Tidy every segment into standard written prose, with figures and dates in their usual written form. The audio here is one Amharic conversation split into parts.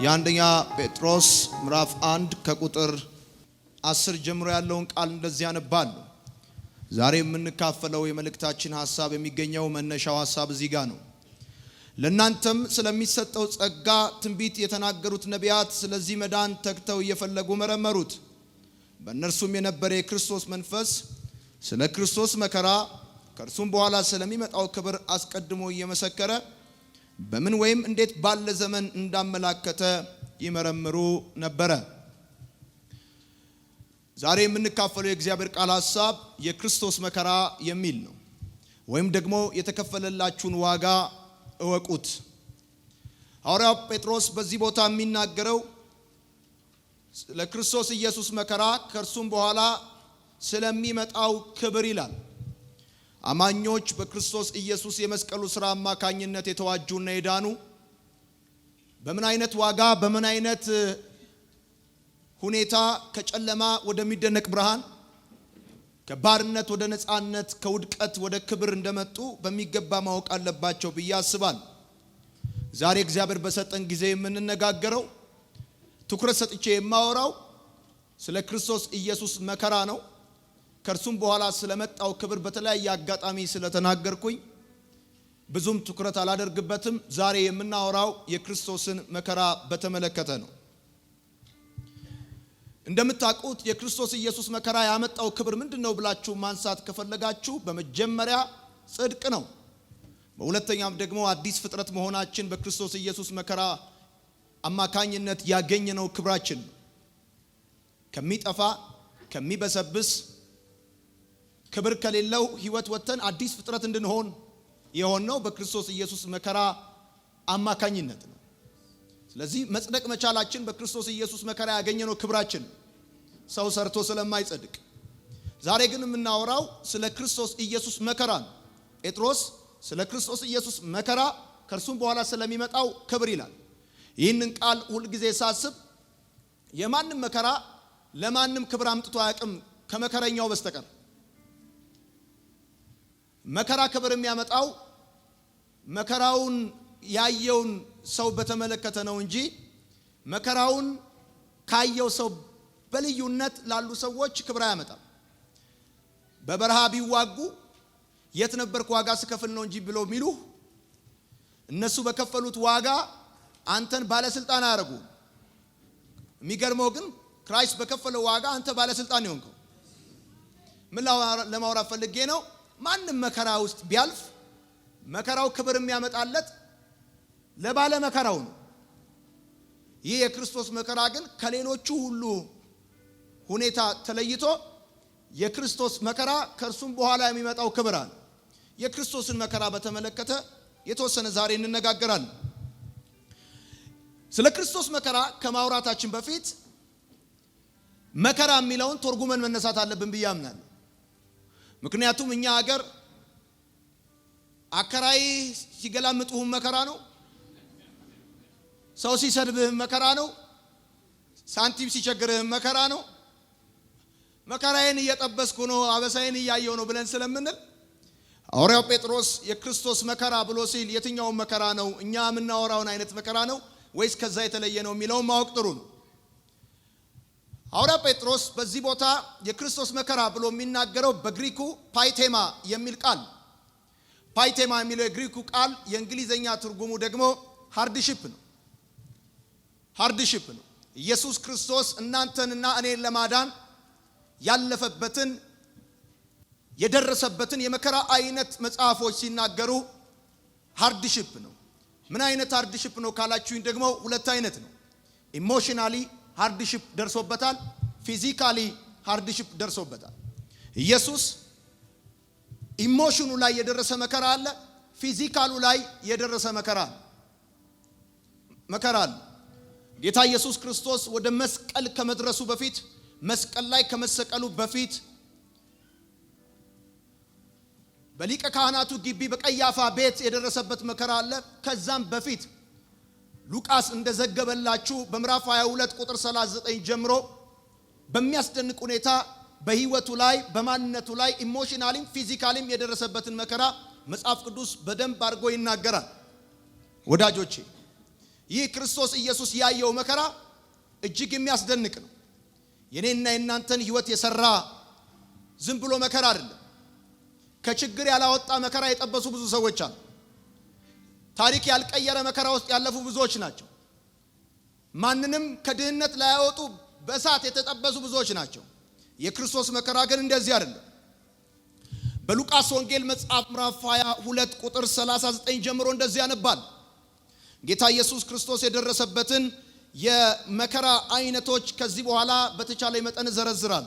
የአንደኛ ጴጥሮስ ምዕራፍ 1 ከቁጥር 10 ጀምሮ ያለውን ቃል እንደዚህ ያነባሉ። ዛሬ የምንካፈለው የመልእክታችን ሐሳብ የሚገኘው መነሻው ሐሳብ እዚህ ጋር ነው። ለእናንተም ስለሚሰጠው ጸጋ ትንቢት የተናገሩት ነቢያት ስለዚህ መዳን ተግተው እየፈለጉ መረመሩት። በእነርሱም የነበረ የክርስቶስ መንፈስ ስለ ክርስቶስ መከራ ከእርሱም በኋላ ስለሚመጣው ክብር አስቀድሞ እየመሰከረ በምን ወይም እንዴት ባለ ዘመን እንዳመላከተ ይመረምሩ ነበረ። ዛሬ የምንካፈለው የእግዚአብሔር ቃል ሐሳብ የክርስቶስ መከራ የሚል ነው። ወይም ደግሞ የተከፈለላችሁን ዋጋ እወቁት። ሐዋርያው ጴጥሮስ በዚህ ቦታ የሚናገረው ለክርስቶስ ኢየሱስ መከራ ከእርሱም በኋላ ስለሚመጣው ክብር ይላል። አማኞች በክርስቶስ ኢየሱስ የመስቀሉ ሥራ አማካኝነት የተዋጁና የዳኑ በምን አይነት ዋጋ በምን አይነት ሁኔታ ከጨለማ ወደሚደነቅ ብርሃን ከባርነት ወደ ነፃነት ከውድቀት ወደ ክብር እንደመጡ በሚገባ ማወቅ አለባቸው ብዬ አስባለሁ። ዛሬ እግዚአብሔር በሰጠን ጊዜ የምንነጋገረው ትኩረት ሰጥቼ የማወራው ስለ ክርስቶስ ኢየሱስ መከራ ነው። ከእርሱም በኋላ ስለመጣው ክብር በተለያየ አጋጣሚ ስለተናገርኩኝ ብዙም ትኩረት አላደርግበትም። ዛሬ የምናወራው የክርስቶስን መከራ በተመለከተ ነው። እንደምታውቁት የክርስቶስ ኢየሱስ መከራ ያመጣው ክብር ምንድነው ብላችሁ ማንሳት ከፈለጋችሁ በመጀመሪያ ጽድቅ ነው። በሁለተኛም ደግሞ አዲስ ፍጥረት መሆናችን በክርስቶስ ኢየሱስ መከራ አማካኝነት ያገኘነው ክብራችን ነው። ከሚጠፋ ከሚበሰብስ ክብር ከሌለው ሕይወት ወጥተን አዲስ ፍጥረት እንድንሆን የሆነው በክርስቶስ ኢየሱስ መከራ አማካኝነት ነው። ስለዚህ መጽደቅ መቻላችን በክርስቶስ ኢየሱስ መከራ ያገኘነው ክብራችን ሰው ሰርቶ ስለማይጸድቅ። ዛሬ ግን የምናወራው ስለ ክርስቶስ ኢየሱስ መከራ ነው። ጴጥሮስ ስለ ክርስቶስ ኢየሱስ መከራ ከእርሱም በኋላ ስለሚመጣው ክብር ይላል። ይህንን ቃል ሁልጊዜ ሳስብ የማንም መከራ ለማንም ክብር አምጥቶ አያውቅም ከመከረኛው በስተቀር። መከራ ክብር የሚያመጣው መከራውን ያየውን ሰው በተመለከተ ነው እንጂ መከራውን ካየው ሰው በልዩነት ላሉ ሰዎች ክብር አያመጣም። በበረሃ ቢዋጉ የት ነበርክ ዋጋ ስከፍል ነው እንጂ ብለው ሚሉ እነሱ በከፈሉት ዋጋ አንተን ባለስልጣን አያረጉ። የሚገርመው ግን ክራይስት በከፈለው ዋጋ አንተ ባለስልጣን ይሆንከው። ምን ለማውራት ፈልጌ ነው? ማንም መከራ ውስጥ ቢያልፍ መከራው ክብር የሚያመጣለት ለባለ መከራው ነው። ይህ የክርስቶስ መከራ ግን ከሌሎቹ ሁሉ ሁኔታ ተለይቶ የክርስቶስ መከራ ከእርሱም በኋላ የሚመጣው ክብር አለ። የክርስቶስን መከራ በተመለከተ የተወሰነ ዛሬ እንነጋገራለን። ስለ ክርስቶስ መከራ ከማውራታችን በፊት መከራ የሚለውን ተርጉመን መነሳት አለብን ብዬ አምናለሁ። ምክንያቱም እኛ ሀገር አከራይ ሲገላምጡህ መከራ ነው፣ ሰው ሲሰድብህ መከራ ነው፣ ሳንቲም ሲቸግርህ መከራ ነው። መከራዬን እየጠበስኩ ነው አበሳዬን እያየው ነው ብለን ስለምንል ሐዋርያው ጴጥሮስ የክርስቶስ መከራ ብሎ ሲል የትኛው መከራ ነው? እኛ የምናወራውን አይነት መከራ ነው ወይስ ከዛ የተለየ ነው የሚለውን ማወቅ ጥሩ ነው። ሐዋርያው ጴጥሮስ በዚህ ቦታ የክርስቶስ መከራ ብሎ የሚናገረው በግሪኩ ፓይቴማ የሚል ቃል። ፓይቴማ የሚለው የግሪኩ ቃል የእንግሊዘኛ ትርጉሙ ደግሞ ሃርድሺፕ ነው። ሃርድሺፕ ነው። ኢየሱስ ክርስቶስ እናንተንና እኔን ለማዳን ያለፈበትን የደረሰበትን የመከራ አይነት መጽሐፎች ሲናገሩ ሃርድሺፕ ነው። ምን አይነት ሃርድሺፕ ነው ካላችሁኝ ደግሞ ሁለት አይነት ነው። ኢሞሽናሊ ሃርድሺፕ ደርሶበታል፣ ፊዚካሊ ሃርድሺፕ ደርሶበታል። ኢየሱስ ኢሞሽኑ ላይ የደረሰ መከራ አለ፣ ፊዚካሉ ላይ የደረሰ መከራ አለ። ጌታ ኢየሱስ ክርስቶስ ወደ መስቀል ከመድረሱ በፊት መስቀል ላይ ከመሰቀሉ በፊት በሊቀ ካህናቱ ግቢ በቀያፋ ቤት የደረሰበት መከራ አለ። ከዛም በፊት ሉቃስ እንደዘገበላችሁ በምዕራፍ 22 ቁጥር 39 ጀምሮ በሚያስደንቅ ሁኔታ በህይወቱ ላይ በማንነቱ ላይ ኢሞሽናሊም ፊዚካሊም የደረሰበትን መከራ መጽሐፍ ቅዱስ በደንብ አድርጎ ይናገራል። ወዳጆቼ ይህ ክርስቶስ ኢየሱስ ያየው መከራ እጅግ የሚያስደንቅ ነው። የኔና የናንተን ህይወት የሰራ ዝም ብሎ መከራ አይደለም። ከችግር ያላወጣ መከራ የጠበሱ ብዙ ሰዎች አሉ። ታሪክ ያልቀየረ መከራ ውስጥ ያለፉ ብዙዎች ናቸው። ማንንም ከድህነት ላይ ያወጡ በእሳት የተጠበሱ ብዙዎች ናቸው። የክርስቶስ መከራ ግን እንደዚህ አይደለም። በሉቃስ ወንጌል መጽሐፍ ምዕራፍ 22 ቁጥር 39 ጀምሮ እንደዚህ ያነባል። ጌታ ኢየሱስ ክርስቶስ የደረሰበትን የመከራ አይነቶች ከዚህ በኋላ በተቻለ መጠን ዘረዝራል።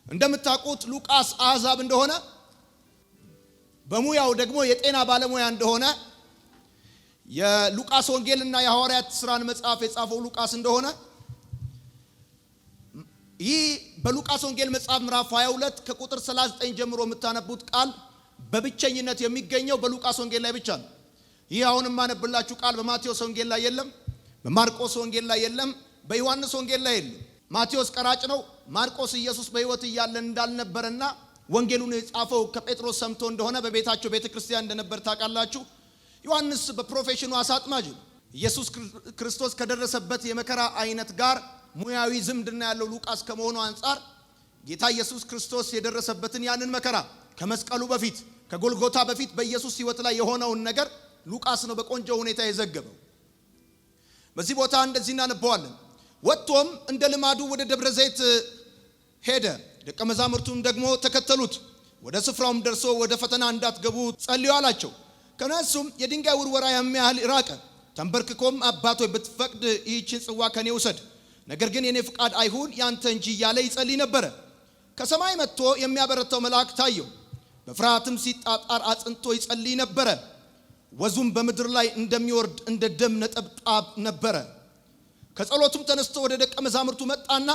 እንደምታውቁት ሉቃስ አሕዛብ እንደሆነ በሙያው ደግሞ የጤና ባለሙያ እንደሆነ የሉቃስ ወንጌልና የሐዋርያት ሥራን መጽሐፍ የጻፈው ሉቃስ እንደሆነ ይህ በሉቃስ ወንጌል መጽሐፍ ምዕራፍ 22 ከቁጥር 39 ጀምሮ የምታነቡት ቃል በብቸኝነት የሚገኘው በሉቃስ ወንጌል ላይ ብቻ ነው። ይህ አሁን የማነብላችሁ ቃል በማቴዎስ ወንጌል ላይ የለም፣ በማርቆስ ወንጌል ላይ የለም፣ በዮሐንስ ወንጌል ላይ የለም። ማቴዎስ ቀራጭ ነው። ማርቆስ ኢየሱስ በሕይወት እያለ እንዳልነበረና ወንጌሉን የጻፈው ከጴጥሮስ ሰምቶ እንደሆነ በቤታቸው ቤተክርስቲያን እንደነበር ታውቃላችሁ። ዮሐንስ በፕሮፌሽኑ አሳጥማጅ ነው። ኢየሱስ ክርስቶስ ከደረሰበት የመከራ አይነት ጋር ሙያዊ ዝምድና ያለው ሉቃስ ከመሆኑ አንፃር ጌታ ኢየሱስ ክርስቶስ የደረሰበትን ያንን መከራ ከመስቀሉ በፊት ከጎልጎታ በፊት በኢየሱስ ሕይወት ላይ የሆነውን ነገር ሉቃስ ነው በቆንጆ ሁኔታ የዘገበው። በዚህ ቦታ እንደዚህ እናነበዋለን። ወጥቶም እንደ ልማዱ ወደ ደብረ ዘይት ሄደ፣ ደቀ መዛሙርቱም ደግሞ ተከተሉት። ወደ ስፍራውም ደርሶ ወደ ፈተና እንዳትገቡ ጸልዩ አላቸው። ከነሱም የድንጋይ ውርወራ የሚያህል ራቀ። ተንበርክኮም አባት ሆይ ብትፈቅድ ይህችን ጽዋ ከኔ ውሰድ፣ ነገር ግን የኔ ፍቃድ አይሁን ያንተ እንጂ እያለ ይጸልይ ነበረ። ከሰማይ መጥቶ የሚያበረታው መልአክ ታየው። በፍርሃትም ሲጣጣር አጽንቶ ይጸልይ ነበረ። ወዙም በምድር ላይ እንደሚወርድ እንደ ደም ነጠብጣብ ነበረ። ከጸሎቱም ተነስቶ ወደ ደቀ መዛሙርቱ መጣና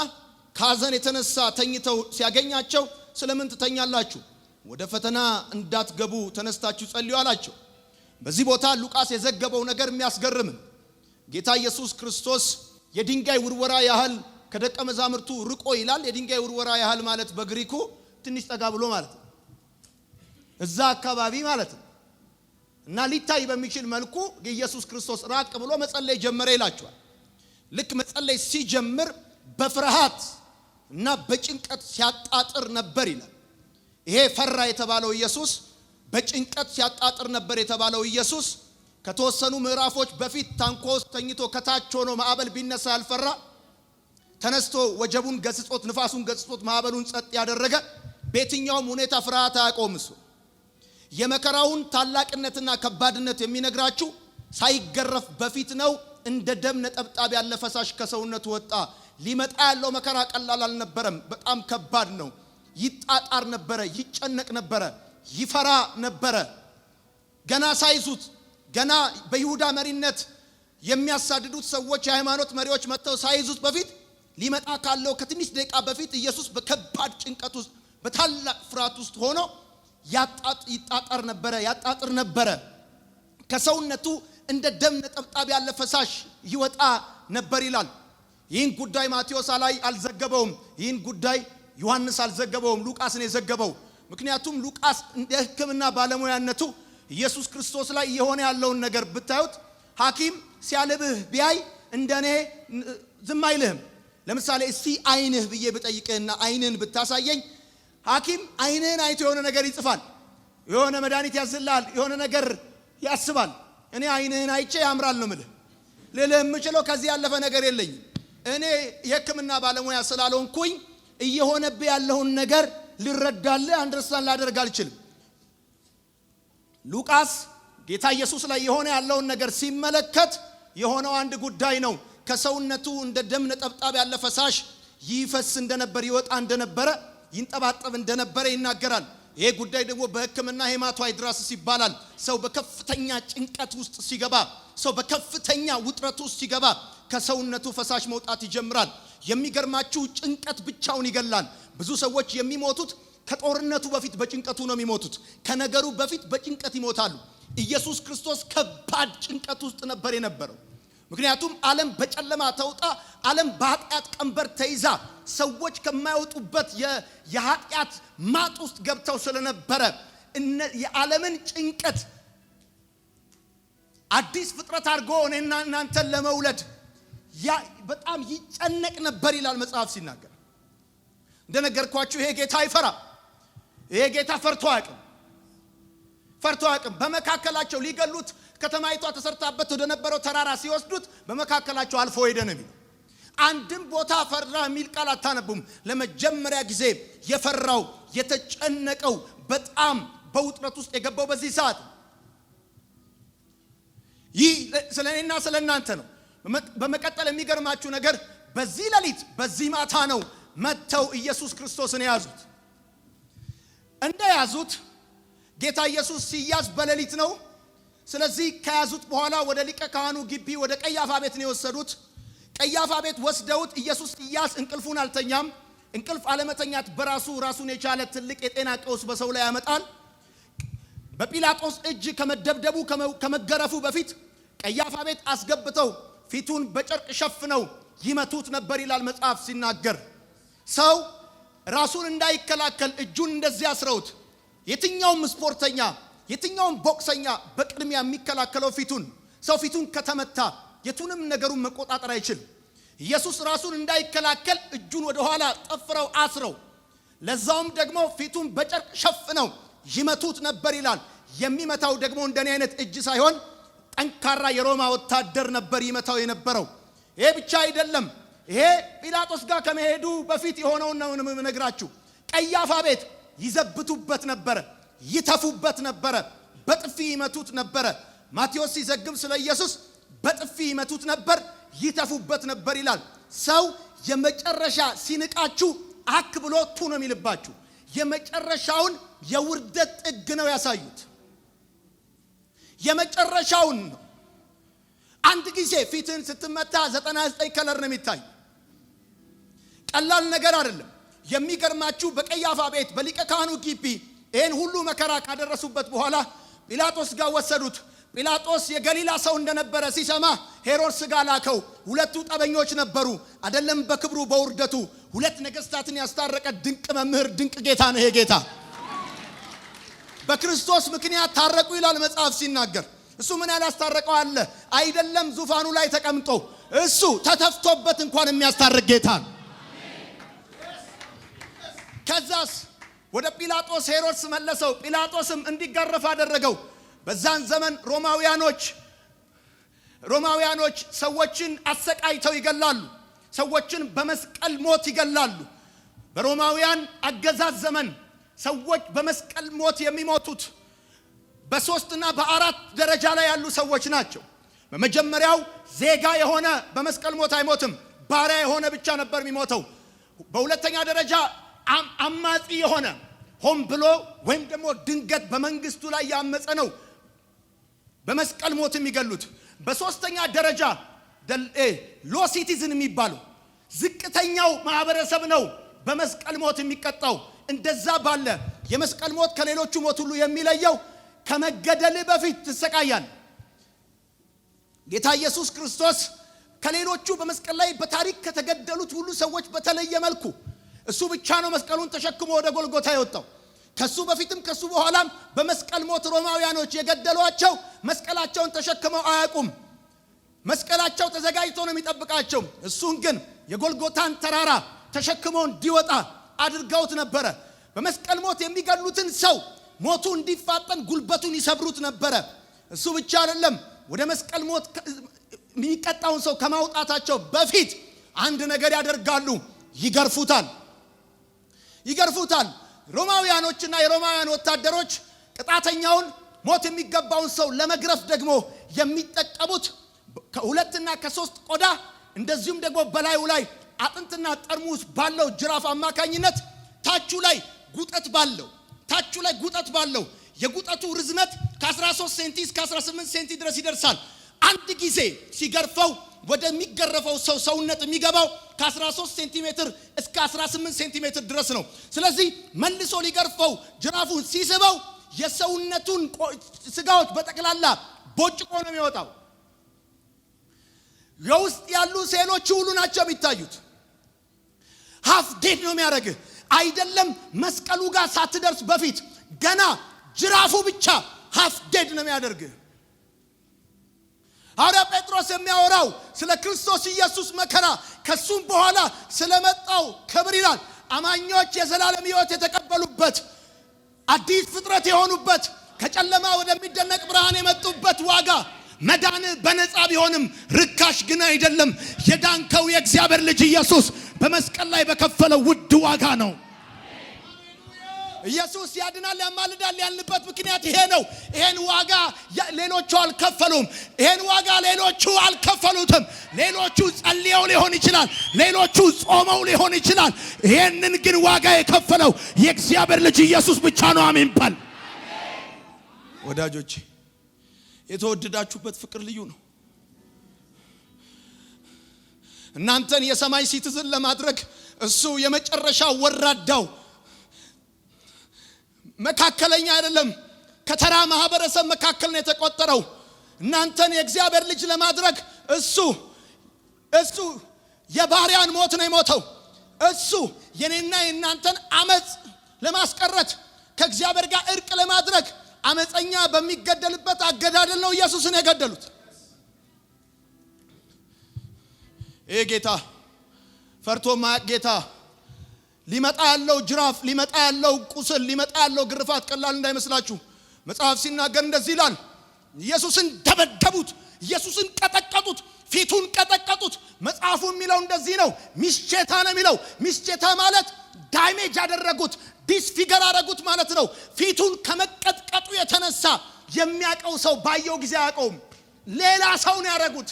ከሐዘን የተነሳ ተኝተው ሲያገኛቸው ስለምን ትተኛላችሁ? ወደ ፈተና እንዳትገቡ ተነስታችሁ ጸልዩ አላቸው። በዚህ ቦታ ሉቃስ የዘገበው ነገር የሚያስገርም። ጌታ ኢየሱስ ክርስቶስ የድንጋይ ውርወራ ያህል ከደቀ መዛሙርቱ ርቆ ይላል። የድንጋይ ውርወራ ያህል ማለት በግሪኩ ትንሽ ጠጋ ብሎ ማለት ነው፣ እዛ አካባቢ ማለት ነው። እና ሊታይ በሚችል መልኩ ኢየሱስ ክርስቶስ ራቅ ብሎ መጸለይ ጀመረ ይላቸዋል። ልክ መጸለይ ሲጀምር በፍርሃት እና በጭንቀት ሲያጣጥር ነበር ይላል። ይሄ ፈራ የተባለው ኢየሱስ በጭንቀት ሲያጣጥር ነበር የተባለው ኢየሱስ ከተወሰኑ ምዕራፎች በፊት ታንኳ ውስጥ ተኝቶ ከታች ሆኖ ማዕበል ቢነሳ ያልፈራ፣ ተነስቶ ወጀቡን ገስጾት ንፋሱን ገስጾት ማዕበሉን ጸጥ ያደረገ፣ በየትኛውም ሁኔታ ፍርሃት አያውቀውም። እሱ የመከራውን ታላቅነትና ከባድነት የሚነግራችሁ ሳይገረፍ በፊት ነው። እንደ ደም ነጠብጣብ ያለ ፈሳሽ ከሰውነቱ ወጣ። ሊመጣ ያለው መከራ ቀላል አልነበረም፣ በጣም ከባድ ነው። ይጣጣር ነበረ፣ ይጨነቅ ነበረ፣ ይፈራ ነበረ። ገና ሳይዙት ገና በይሁዳ መሪነት የሚያሳድዱት ሰዎች የሃይማኖት መሪዎች መጥተው ሳይዙት በፊት ሊመጣ ካለው ከትንሽ ደቂቃ በፊት ኢየሱስ በከባድ ጭንቀት ውስጥ በታላቅ ፍርሃት ውስጥ ሆኖ ያጣጥር ነበረ። ከሰውነቱ እንደ ደም ነጠብጣብ ያለ ፈሳሽ ይወጣ ነበር ይላል። ይህን ጉዳይ ማቴዎስ ላይ አልዘገበውም። ይህን ጉዳይ ዮሐንስ አልዘገበውም፣ ሉቃስ ነው የዘገበው። ምክንያቱም ሉቃስ እንደ ሕክምና ባለሙያነቱ ኢየሱስ ክርስቶስ ላይ የሆነ ያለውን ነገር ብታዩት፣ ሐኪም ሲያልብህ ቢያይ እንደኔ ዝም አይልህም። ለምሳሌ እስቲ አይንህ ብዬ ብጠይቅህና አይንህን ብታሳየኝ ሐኪም አይንህን አይቶ የሆነ ነገር ይጽፋል፣ የሆነ መድኃኒት ያዝልሃል፣ የሆነ ነገር ያስባል። እኔ አይንህን አይቼ ያምራል ነው የምልህ። ልልህ የምችለው ከዚህ ያለፈ ነገር የለኝም። እኔ የሕክምና ባለሙያ ስላልሆንኩኝ እየሆነብህ ያለውን ነገር ልረዳልህ አንደርስታንድ ላደርግ አልችልም። ሉቃስ ጌታ ኢየሱስ ላይ የሆነ ያለውን ነገር ሲመለከት የሆነው አንድ ጉዳይ ነው። ከሰውነቱ እንደ ደም ነጠብጣብ ያለ ፈሳሽ ይፈስ እንደነበር፣ ይወጣ እንደነበረ፣ ይንጠባጠብ እንደነበረ ይናገራል። ይሄ ጉዳይ ደግሞ በሕክምና ሄማቶሃይድራሲስ ይባላል። ሰው በከፍተኛ ጭንቀት ውስጥ ሲገባ፣ ሰው በከፍተኛ ውጥረት ውስጥ ሲገባ ከሰውነቱ ፈሳሽ መውጣት ይጀምራል። የሚገርማችሁ ጭንቀት ብቻውን ይገላል። ብዙ ሰዎች የሚሞቱት ከጦርነቱ በፊት በጭንቀቱ ነው የሚሞቱት። ከነገሩ በፊት በጭንቀት ይሞታሉ። ኢየሱስ ክርስቶስ ከባድ ጭንቀት ውስጥ ነበር የነበረው። ምክንያቱም ዓለም በጨለማ ተውጣ፣ ዓለም በኃጢአት ቀንበር ተይዛ፣ ሰዎች ከማይወጡበት የኃጢአት ማጥ ውስጥ ገብተው ስለነበረ የዓለምን ጭንቀት አዲስ ፍጥረት አድርጎ እኔና እናንተን ለመውለድ በጣም ይጨነቅ ነበር ይላል መጽሐፍ ሲናገር። እንደነገርኳችሁ ይሄ ጌታ አይፈራ። ይሄ ጌታ ፈርቶ አያውቅም። በመካከላቸው ሊገሉት ከተማይቷ ተሰርታበት ወደ ነበረው ተራራ ሲወስዱት በመካከላቸው አልፎ ሄደ ነው የሚለው። አንድም ቦታ ፈራ የሚል ቃል አታነቡም። ለመጀመሪያ ጊዜ የፈራው የተጨነቀው በጣም በውጥረት ውስጥ የገባው በዚህ ሰዓት ይህ ስለኔና ስለናንተ ነው። በመቀጠል የሚገርማችሁ ነገር በዚህ ሌሊት በዚህ ማታ ነው መተው ኢየሱስ ክርስቶስን ያዙት። እንደያዙት ጌታ ኢየሱስ ሲያዝ በሌሊት ነው። ስለዚህ ከያዙት በኋላ ወደ ሊቀ ካህኑ ግቢ ወደ ቀያፋ ቤት ነው የወሰዱት። ቀያፋ ቤት ወስደውት ኢየሱስ ሲያዝ እንቅልፉን አልተኛም። እንቅልፍ አለመተኛት በራሱ ራሱን የቻለ ትልቅ የጤና ቀውስ በሰው ላይ ያመጣል። በጲላጦስ እጅ ከመደብደቡ ከመገረፉ በፊት ቀያፋ ቤት አስገብተው ፊቱን በጨርቅ ሸፍነው ይመቱት ነበር ይላል መጽሐፍ ሲናገር። ሰው ራሱን እንዳይከላከል እጁን እንደዚህ አስረውት የትኛውም ስፖርተኛ የትኛውም ቦክሰኛ በቅድሚያ የሚከላከለው ሰው ፊቱን ከተመታ የቱንም ነገሩን መቆጣጠር አይችልም። ኢየሱስ ራሱን እንዳይከላከል እጁን ወደ ኋላ ጠፍረው አስረው ለዛውም ደግሞ ፊቱን በጨርቅ ሸፍነው ይመቱት ነበር ይላል። የሚመታው ደግሞ እንደኔ አይነት እጅ ሳይሆን ጠንካራ የሮማ ወታደር ነበር ይመታው የነበረው። ይሄ ብቻ አይደለም። ይሄ ጲላጦስ ጋር ከመሄዱ በፊት የሆነው ነው የምነግራችሁ። ቀያፋ ቤት ይዘብቱበት ነበር፣ ይተፉበት ነበር፣ በጥፊ ይመቱት ነበር። ማቴዎስ ሲዘግብ ስለ ኢየሱስ በጥፊ ይመቱት ነበር፣ ይተፉበት ነበር ይላል። ሰው የመጨረሻ ሲንቃችሁ አክ ብሎ ቱ ነው የሚልባችሁ። የመጨረሻውን የውርደት ጥግ ነው ያሳዩት። የመጨረሻውን ነው። አንድ ጊዜ ፊትን ስትመታ 99 ከለር ነው የሚታይ። ቀላል ነገር አይደለም። የሚገርማችሁ በቀያፋ ቤት በሊቀ ካህኑ ግቢ ይሄን ሁሉ መከራ ካደረሱበት በኋላ ጲላጦስ ጋር ወሰዱት። ጲላጦስ የገሊላ ሰው እንደነበረ ሲሰማ ሄሮድስ ጋር ላከው። ሁለቱ ጠበኞች ነበሩ። አይደለም በክብሩ በውርደቱ ሁለት ነገስታትን ያስታረቀ ድንቅ መምህር ድንቅ ጌታ ነው ይሄ ጌታ። በክርስቶስ ምክንያት ታረቁ ይላል መጽሐፍ ሲናገር። እሱ ምን ያላስታረቀው አለ? አይደለም ዙፋኑ ላይ ተቀምጦ እሱ ተተፍቶበት እንኳን የሚያስታርቅ ጌታ ነው። ከዛስ ወደ ጲላጦስ ሄሮድስ መለሰው። ጲላጦስም እንዲገረፍ አደረገው። በዛን ዘመን ሮማውያኖች ሰዎችን አሰቃይተው ይገላሉ። ሰዎችን በመስቀል ሞት ይገላሉ። በሮማውያን አገዛዝ ዘመን ሰዎች በመስቀል ሞት የሚሞቱት በ3 እና በ4 ደረጃ ላይ ያሉ ሰዎች ናቸው። በመጀመሪያው ዜጋ የሆነ በመስቀል ሞት አይሞትም፣ ባሪያ የሆነ ብቻ ነበር የሚሞተው። በሁለተኛ ደረጃ አማጺ የሆነ ሆን ብሎ ወይም ደግሞ ድንገት በመንግስቱ ላይ ያመፀ ነው በመስቀል ሞት የሚገሉት። በሶስተኛ ደረጃ ሎ ሲቲዝን የሚባለው ዝቅተኛው ማህበረሰብ ነው በመስቀል ሞት የሚቀጣው። እንደዛ ባለ የመስቀል ሞት ከሌሎቹ ሞት ሁሉ የሚለየው ከመገደል በፊት ትሰቃያል። ጌታ ኢየሱስ ክርስቶስ ከሌሎቹ በመስቀል ላይ በታሪክ ከተገደሉት ሁሉ ሰዎች በተለየ መልኩ እሱ ብቻ ነው መስቀሉን ተሸክሞ ወደ ጎልጎታ የወጣው። ከሱ በፊትም ከሱ በኋላም በመስቀል ሞት ሮማውያኖች የገደሏቸው መስቀላቸውን ተሸክመው አያውቁም። መስቀላቸው ተዘጋጅቶ ነው የሚጠብቃቸው። እሱን ግን የጎልጎታን ተራራ ተሸክሞ እንዲወጣ አድርገውት ነበረ። በመስቀል ሞት የሚገሉትን ሰው ሞቱ እንዲፋጠን ጉልበቱን ይሰብሩት ነበረ። እሱ ብቻ አይደለም፣ ወደ መስቀል ሞት የሚቀጣውን ሰው ከማውጣታቸው በፊት አንድ ነገር ያደርጋሉ። ይገርፉታል። ሮማውያኖችና የሮማውያን ወታደሮች ቅጣተኛውን ሞት የሚገባውን ሰው ለመግረፍ ደግሞ የሚጠቀሙት ከ2 እና ከ3 ቆዳ እንደዚሁም ደግሞ በላዩ ላይ አጥንትና ጠርሙስ ባለው ጅራፍ አማካኝነት ታቹ ላይ ጉጠት ባለው የጉጠቱ ርዝመት ከ13 ሴንቲ እስከ 18 ሴንቲ ድረስ ይደርሳል። አንድ ጊዜ ሲገርፈው ወደሚገረፈው ሰው ሰውነት የሚገባው ከ13 ሴንቲሜትር እስከ 18 ሴንቲሜትር ድረስ ነው። ስለዚህ መልሶ ሊገርፈው ጅራፉን ሲስበው የሰውነቱን ስጋዎች በጠቅላላ ቦጭቆ ነው የሚወጣው። የውስጥ ያሉ ሴሎች ሁሉ ናቸው የሚታዩት። ሃፍ ዴድ ነው የሚያደርግህ። አይደለም መስቀሉ ጋር ሳትደርስ በፊት ገና ጅራፉ ብቻ ሃፍ ዴድ ነው የሚያደርግህ። ሐዋርያ ጴጥሮስ የሚያወራው ስለ ክርስቶስ ኢየሱስ መከራ ከሱም በኋላ ስለመጣው ክብር ይላል። አማኞች የዘላለም ሕይወት የተቀበሉበት አዲስ ፍጥረት የሆኑበት ከጨለማ ወደሚደነቅ ብርሃን የመጡበት ዋጋ መዳን በነፃ ቢሆንም ርካሽ ግን አይደለም። የዳንከው የእግዚአብሔር ልጅ ኢየሱስ በመስቀል ላይ በከፈለው ውድ ዋጋ ነው። ኢየሱስ ያድናል ያማልዳል ያልንበት ምክንያት ይሄ ነው። ይሄን ዋጋ ሌሎቹ አልከፈሉም። ይሄን ዋጋ ሌሎቹ አልከፈሉትም። ሌሎቹ ጸልየው ሊሆን ይችላል፣ ሌሎቹ ጾመው ሊሆን ይችላል። ይሄንን ግን ዋጋ የከፈለው የእግዚአብሔር ልጅ ኢየሱስ ብቻ ነው። አሜን ባል ወዳጆቼ፣ የተወደዳችሁበት ፍቅር ልዩ ነው። እናንተን የሰማይ ሲቲዝን ለማድረግ እሱ የመጨረሻ ወራዳው መካከለኛ አይደለም፣ ከተራ ማህበረሰብ መካከል ነው የተቆጠረው። እናንተን የእግዚአብሔር ልጅ ለማድረግ እሱ የባሪያን ሞት ነው የሞተው። እሱ የኔና የእናንተን አመጽ ለማስቀረት ከእግዚአብሔር ጋር እርቅ ለማድረግ አመፀኛ በሚገደልበት አገዳደል ነው ኢየሱስን የገደሉት። ይሄ ጌታ ፈርቶ ማያቅ ጌታ ሊመጣ ያለው ጅራፍ፣ ሊመጣ ያለው ቁስል፣ ሊመጣ ያለው ግርፋት ቀላል እንዳይመስላችሁ። መጽሐፍ ሲናገር እንደዚህ ይላል፣ ኢየሱስን ደበደቡት፣ ኢየሱስን ቀጠቀጡት፣ ፊቱን ቀጠቀጡት። መጽሐፉ የሚለው እንደዚህ ነው፣ ሚስቼታ ነው የሚለው። ሚስቼታ ማለት ዳሜጅ ያደረጉት፣ ዲስፊገር አደረጉት ማለት ነው። ፊቱን ከመቀጥቀጡ የተነሳ የሚያቀው ሰው ባየው ጊዜ አያቀውም። ሌላ ሰው ነው ያደረጉት፣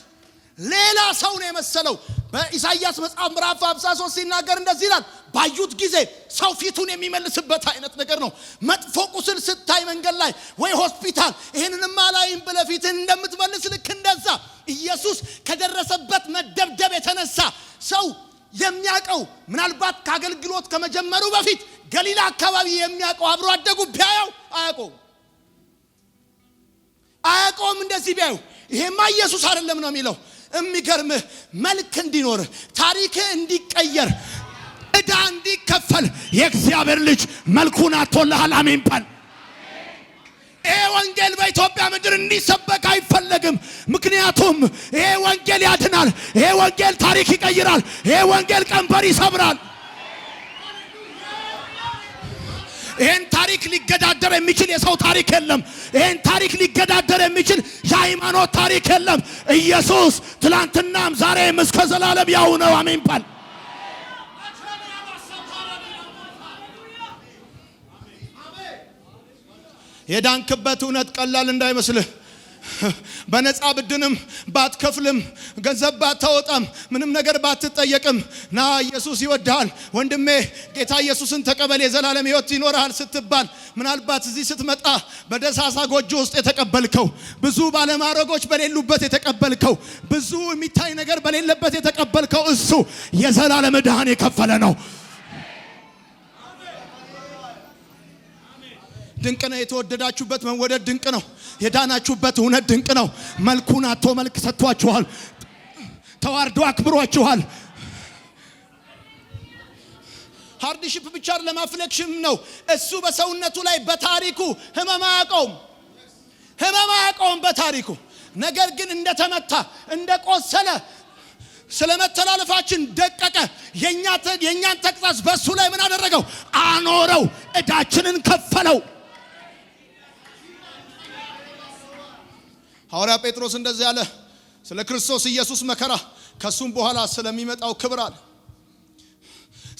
ሌላ ሰው ነው የመሰለው። በኢሳይያስ መጽሐፍ ምዕራፍ 53 ሲናገር እንደዚህ ይላል፣ ባዩት ጊዜ ሰው ፊቱን የሚመልስበት አይነት ነገር ነው። መጥፎ ቁስል ስታይ መንገድ ላይ ወይ ሆስፒታል ይሄንንማ ላይም ብለህ ፊትን እንደምትመልስ ልክ እንደዛ ኢየሱስ ከደረሰበት መደብደብ የተነሳ ሰው የሚያቀው ምናልባት ከአገልግሎት ከመጀመሩ በፊት ገሊላ አካባቢ የሚያቀው አብሮ አደጉ ቢያየው አያቀውም። እንደዚህ ቢያዩ ይሄማ ኢየሱስ አይደለም ነው የሚለው። የሚገርምህ መልክ እንዲኖር፣ ታሪክ እንዲቀየር፣ ዕዳ እንዲከፈል የእግዚአብሔር ልጅ መልኩን አጥቶልሃል። አሜን ባል። ይሄ ወንጌል በኢትዮጵያ ምድር እንዲሰበክ አይፈለግም። ምክንያቱም ይሄ ወንጌል ያድናል፣ ይሄ ወንጌል ታሪክ ይቀይራል፣ ይሄ ወንጌል ቀንበር ይሰብራል። ይሄን ታሪክ ሊገዳደር የሚችል የሰው ታሪክ የለም። ይሄን ታሪክ ሊገዳደር የሚችል የሃይማኖት ታሪክ የለም። ኢየሱስ ትላንትናም ዛሬም እስከ ዘላለም ያው ነው። አሜን ባል። የዳንክበት እውነት ቀላል እንዳይመስልህ። በነፃ ብድንም ባትከፍልም ገንዘብ ባታወጣም ምንም ነገር ባትጠየቅም ና ኢየሱስ ይወድሃል ወንድሜ፣ ጌታ ኢየሱስን ተቀበል የዘላለም ሕይወት ይኖርሃል ስትባል ምናልባት እዚህ ስትመጣ በደሳሳ ጎጆ ውስጥ የተቀበልከው፣ ብዙ ባለማረጎች በሌሉበት የተቀበልከው፣ ብዙ የሚታይ ነገር በሌለበት የተቀበልከው እሱ የዘላለም ዕዳህን የከፈለ ነው። ድንቅ ነው። የተወደዳችሁበት መወደድ ድንቅ ነው። የዳናችሁበት እውነት ድንቅ ነው። መልኩን አጥቶ መልክ ሰጥቷችኋል። ተዋርዶ አክብሯችኋል። ሃርድሺፕ ብቻ ለማፍሌክሽን ነው። እሱ በሰውነቱ ላይ በታሪኩ ህመም አያውቀውም በታሪኩ። ነገር ግን እንደተመታ እንደቆሰለ ስለመተላለፋችን ደቀቀ። የኛን ተግሣጽ በሱ ላይ ምን አደረገው? አኖረው። ዕዳችንን ከፈለው። ሐዋርያ ጴጥሮስ እንደዚህ ያለ ስለ ክርስቶስ ኢየሱስ መከራ ከሱም በኋላ ስለሚመጣው ክብር አለ።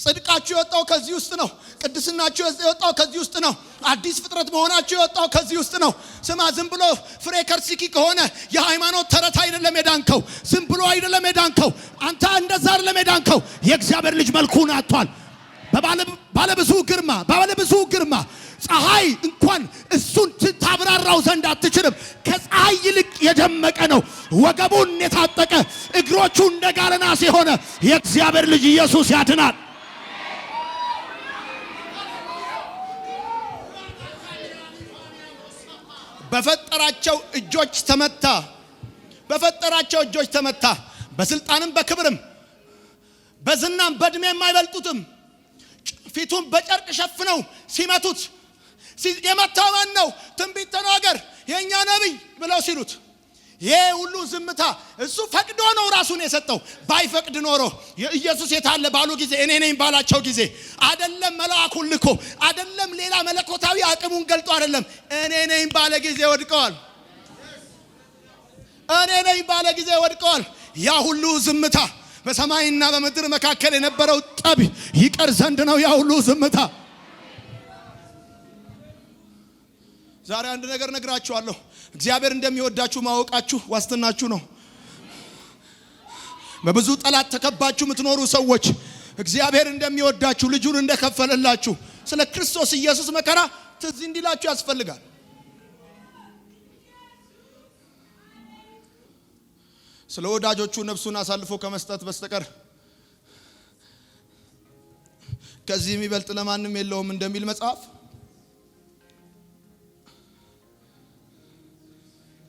ጽድቃችሁ የወጣው ከዚህ ውስጥ ነው። ቅድስናችሁ የወጣው ከዚህ ውስጥ ነው። አዲስ ፍጥረት መሆናችሁ የወጣው ከዚህ ውስጥ ነው። ስማ፣ ዝም ብሎ ፍሬ ከርሲኪ ከሆነ የሃይማኖት ተረት አይደለም የዳንከው። ዝም ብሎ አይደለም የዳንከው። አንተ እንደዛ አይደለም የዳንከው። የእግዚአብሔር ልጅ መልኩን አጥቷል። ባለብዙ ግርማ ፀሐይ እንኳን እሱን ታብራራው ዘንድ አትችልም። ከፀሐይ ይልቅ የደመቀ ነው። ወገቡን የታጠቀ እግሮቹ እንደ ጋለ ናስ የሆነ የእግዚአብሔር ልጅ ኢየሱስ ያድናል። በፈጠራቸው እጆች ተመታ። በስልጣንም በክብርም በዝናም በእድሜም አይበልጡትም። ፊቱን በጨርቅ ሸፍነው ሲመቱት የመታው ማን ነው? ትንቢት ተናገር የኛ ነብይ ብለው ሲሉት ይሄ ሁሉ ዝምታ እሱ ፈቅዶ ነው ራሱን የሰጠው። ባይፈቅድ ኖሮ ኢየሱስ የታለ ባሉ ጊዜ እኔ ነኝ ባላቸው ጊዜ አይደለም መልአኩን ልኮ አይደለም ሌላ መለኮታዊ አቅሙን ገልጦ አይደለም እኔ ነኝ ባለ ጊዜ ወድቀዋል። እኔ ነኝ ባለ ጊዜ ወድቀዋል። ያ ሁሉ ዝምታ በሰማይና በምድር መካከል የነበረው ጠብ ይቀር ዘንድ ነው ያ ሁሉ ዝምታ። ዛሬ አንድ ነገር ነግራችኋለሁ። እግዚአብሔር እንደሚወዳችሁ ማወቃችሁ ዋስትናችሁ ነው። በብዙ ጠላት ተከባችሁ የምትኖሩ ሰዎች እግዚአብሔር እንደሚወዳችሁ ልጁን እንደከፈለላችሁ ስለ ክርስቶስ ኢየሱስ መከራ ትዝ እንዲላችሁ ያስፈልጋል። ስለ ወዳጆቹ ነፍሱን አሳልፎ ከመስጠት በስተቀር ከዚህ የሚበልጥ ለማንም የለውም እንደሚል መጽሐፍ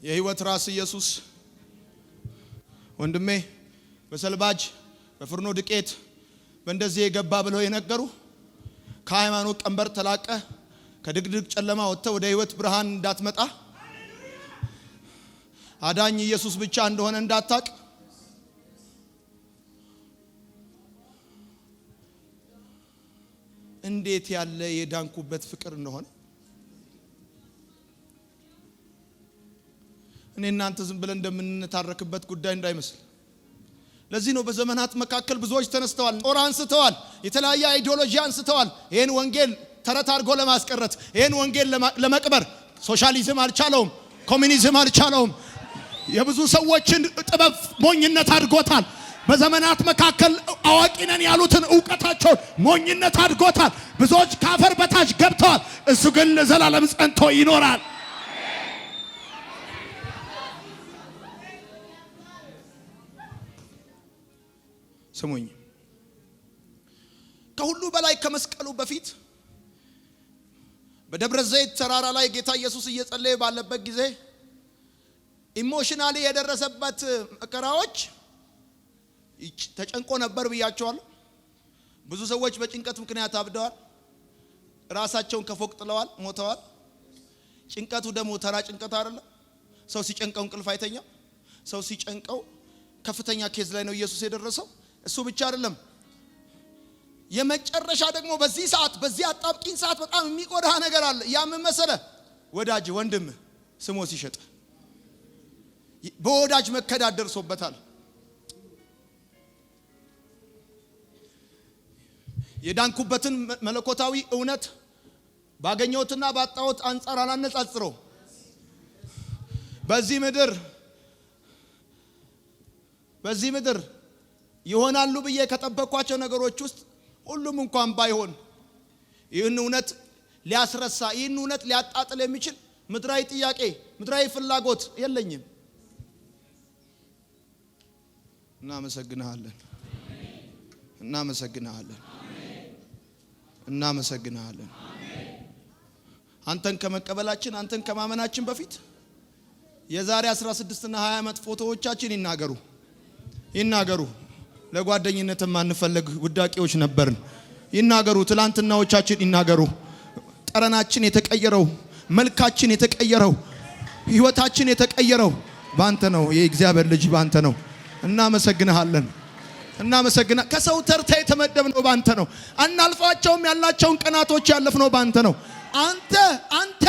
የሕይወት ራስ ኢየሱስ ወንድሜ በሰልባጅ በፍርኖ ዱቄት በእንደዚህ የገባ ብለው የነገሩ ከሃይማኖት ቀንበር ተላቀ ከድቅድቅ ጨለማ ወጥተህ ወደ ሕይወት ብርሃን እንዳትመጣ አዳኝ ኢየሱስ ብቻ እንደሆነ እንዳታቅ እንዴት ያለ የዳንኩበት ፍቅር እንደሆነ እኔ እናንተ ዝም ብለን እንደምንታረክበት ጉዳይ እንዳይመስል። ለዚህ ነው በዘመናት መካከል ብዙዎች ተነስተዋል፣ ጦር አንስተዋል፣ የተለያየ አይዲዮሎጂ አንስተዋል። ይሄን ወንጌል ተረት አድርጎ ለማስቀረት ይሄን ወንጌል ለመቅበር ሶሻሊዝም አልቻለውም፣ ኮሙኒዝም አልቻለውም። የብዙ ሰዎችን ጥበብ ሞኝነት አድርጎታል። በዘመናት መካከል አዋቂ ነን ያሉትን ዕውቀታቸውን ሞኝነት አድርጎታል። ብዙዎች ካፈር በታች ገብተዋል። እሱ ግን ለዘላለም ጸንቶ ይኖራል። ስሙኝ፣ ከሁሉ በላይ ከመስቀሉ በፊት በደብረ ዘይት ተራራ ላይ ጌታ ኢየሱስ እየጸለየ ባለበት ጊዜ ኢሞሽናሊ የደረሰበት መከራዎች ተጨንቆ ነበር ብያቸዋለሁ። ብዙ ሰዎች በጭንቀት ምክንያት አብደዋል፣ ራሳቸውን ከፎቅ ጥለዋል፣ ሞተዋል። ጭንቀቱ ደግሞ ተራ ጭንቀት አይደለም። ሰው ሲጨንቀው እንቅልፍ አይተኛም። ሰው ሲጨንቀው ከፍተኛ ኬዝ ላይ ነው ኢየሱስ የደረሰው። እሱ ብቻ አይደለም፣ የመጨረሻ ደግሞ በዚህ ሰዓት በዚህ አጣብቂኝ ሰዓት በጣም የሚቆዳህ ነገር አለ። ያ ምን መሰለህ? ወዳጅ ወንድም ስሞ ሲሸጥ በወዳጅ መከዳት ደርሶበታል። የዳንኩበትን መለኮታዊ እውነት ባገኘሁትና ባጣሁት አንጻር አላነጻጽረው። በዚህ ምድር ይሆናሉ ብዬ ከጠበቅኳቸው ነገሮች ውስጥ ሁሉም እንኳን ባይሆን ይህን እውነት ሊያስረሳ ይህን እውነት ሊያጣጥል የሚችል ምድራዊ ጥያቄ ምድራዊ ፍላጎት የለኝም። እናመሰግናለን። አንተን ከመቀበላችን አንተን ከማመናችን በፊት የዛሬ 16 እና 20 ዓመት ፎቶዎቻችን ይናገሩ። ለጓደኝነት ማንፈልግ ውዳቂዎች ነበርን። ይናገሩ። ትላንትናዎቻችን ይናገሩ። ጠረናችን የተቀየረው፣ መልካችን የተቀየረው፣ ህይወታችን የተቀየረው ባንተ ነው። የእግዚአብሔር ልጅ ባንተ ነው። እናመሰግናለን። ከሰው ተርታ የተመደብነው ባንተ ነው። አናልፋቸውም ያልናቸውን ቀናቶች ያለፍነው ባንተ ነው። አንተ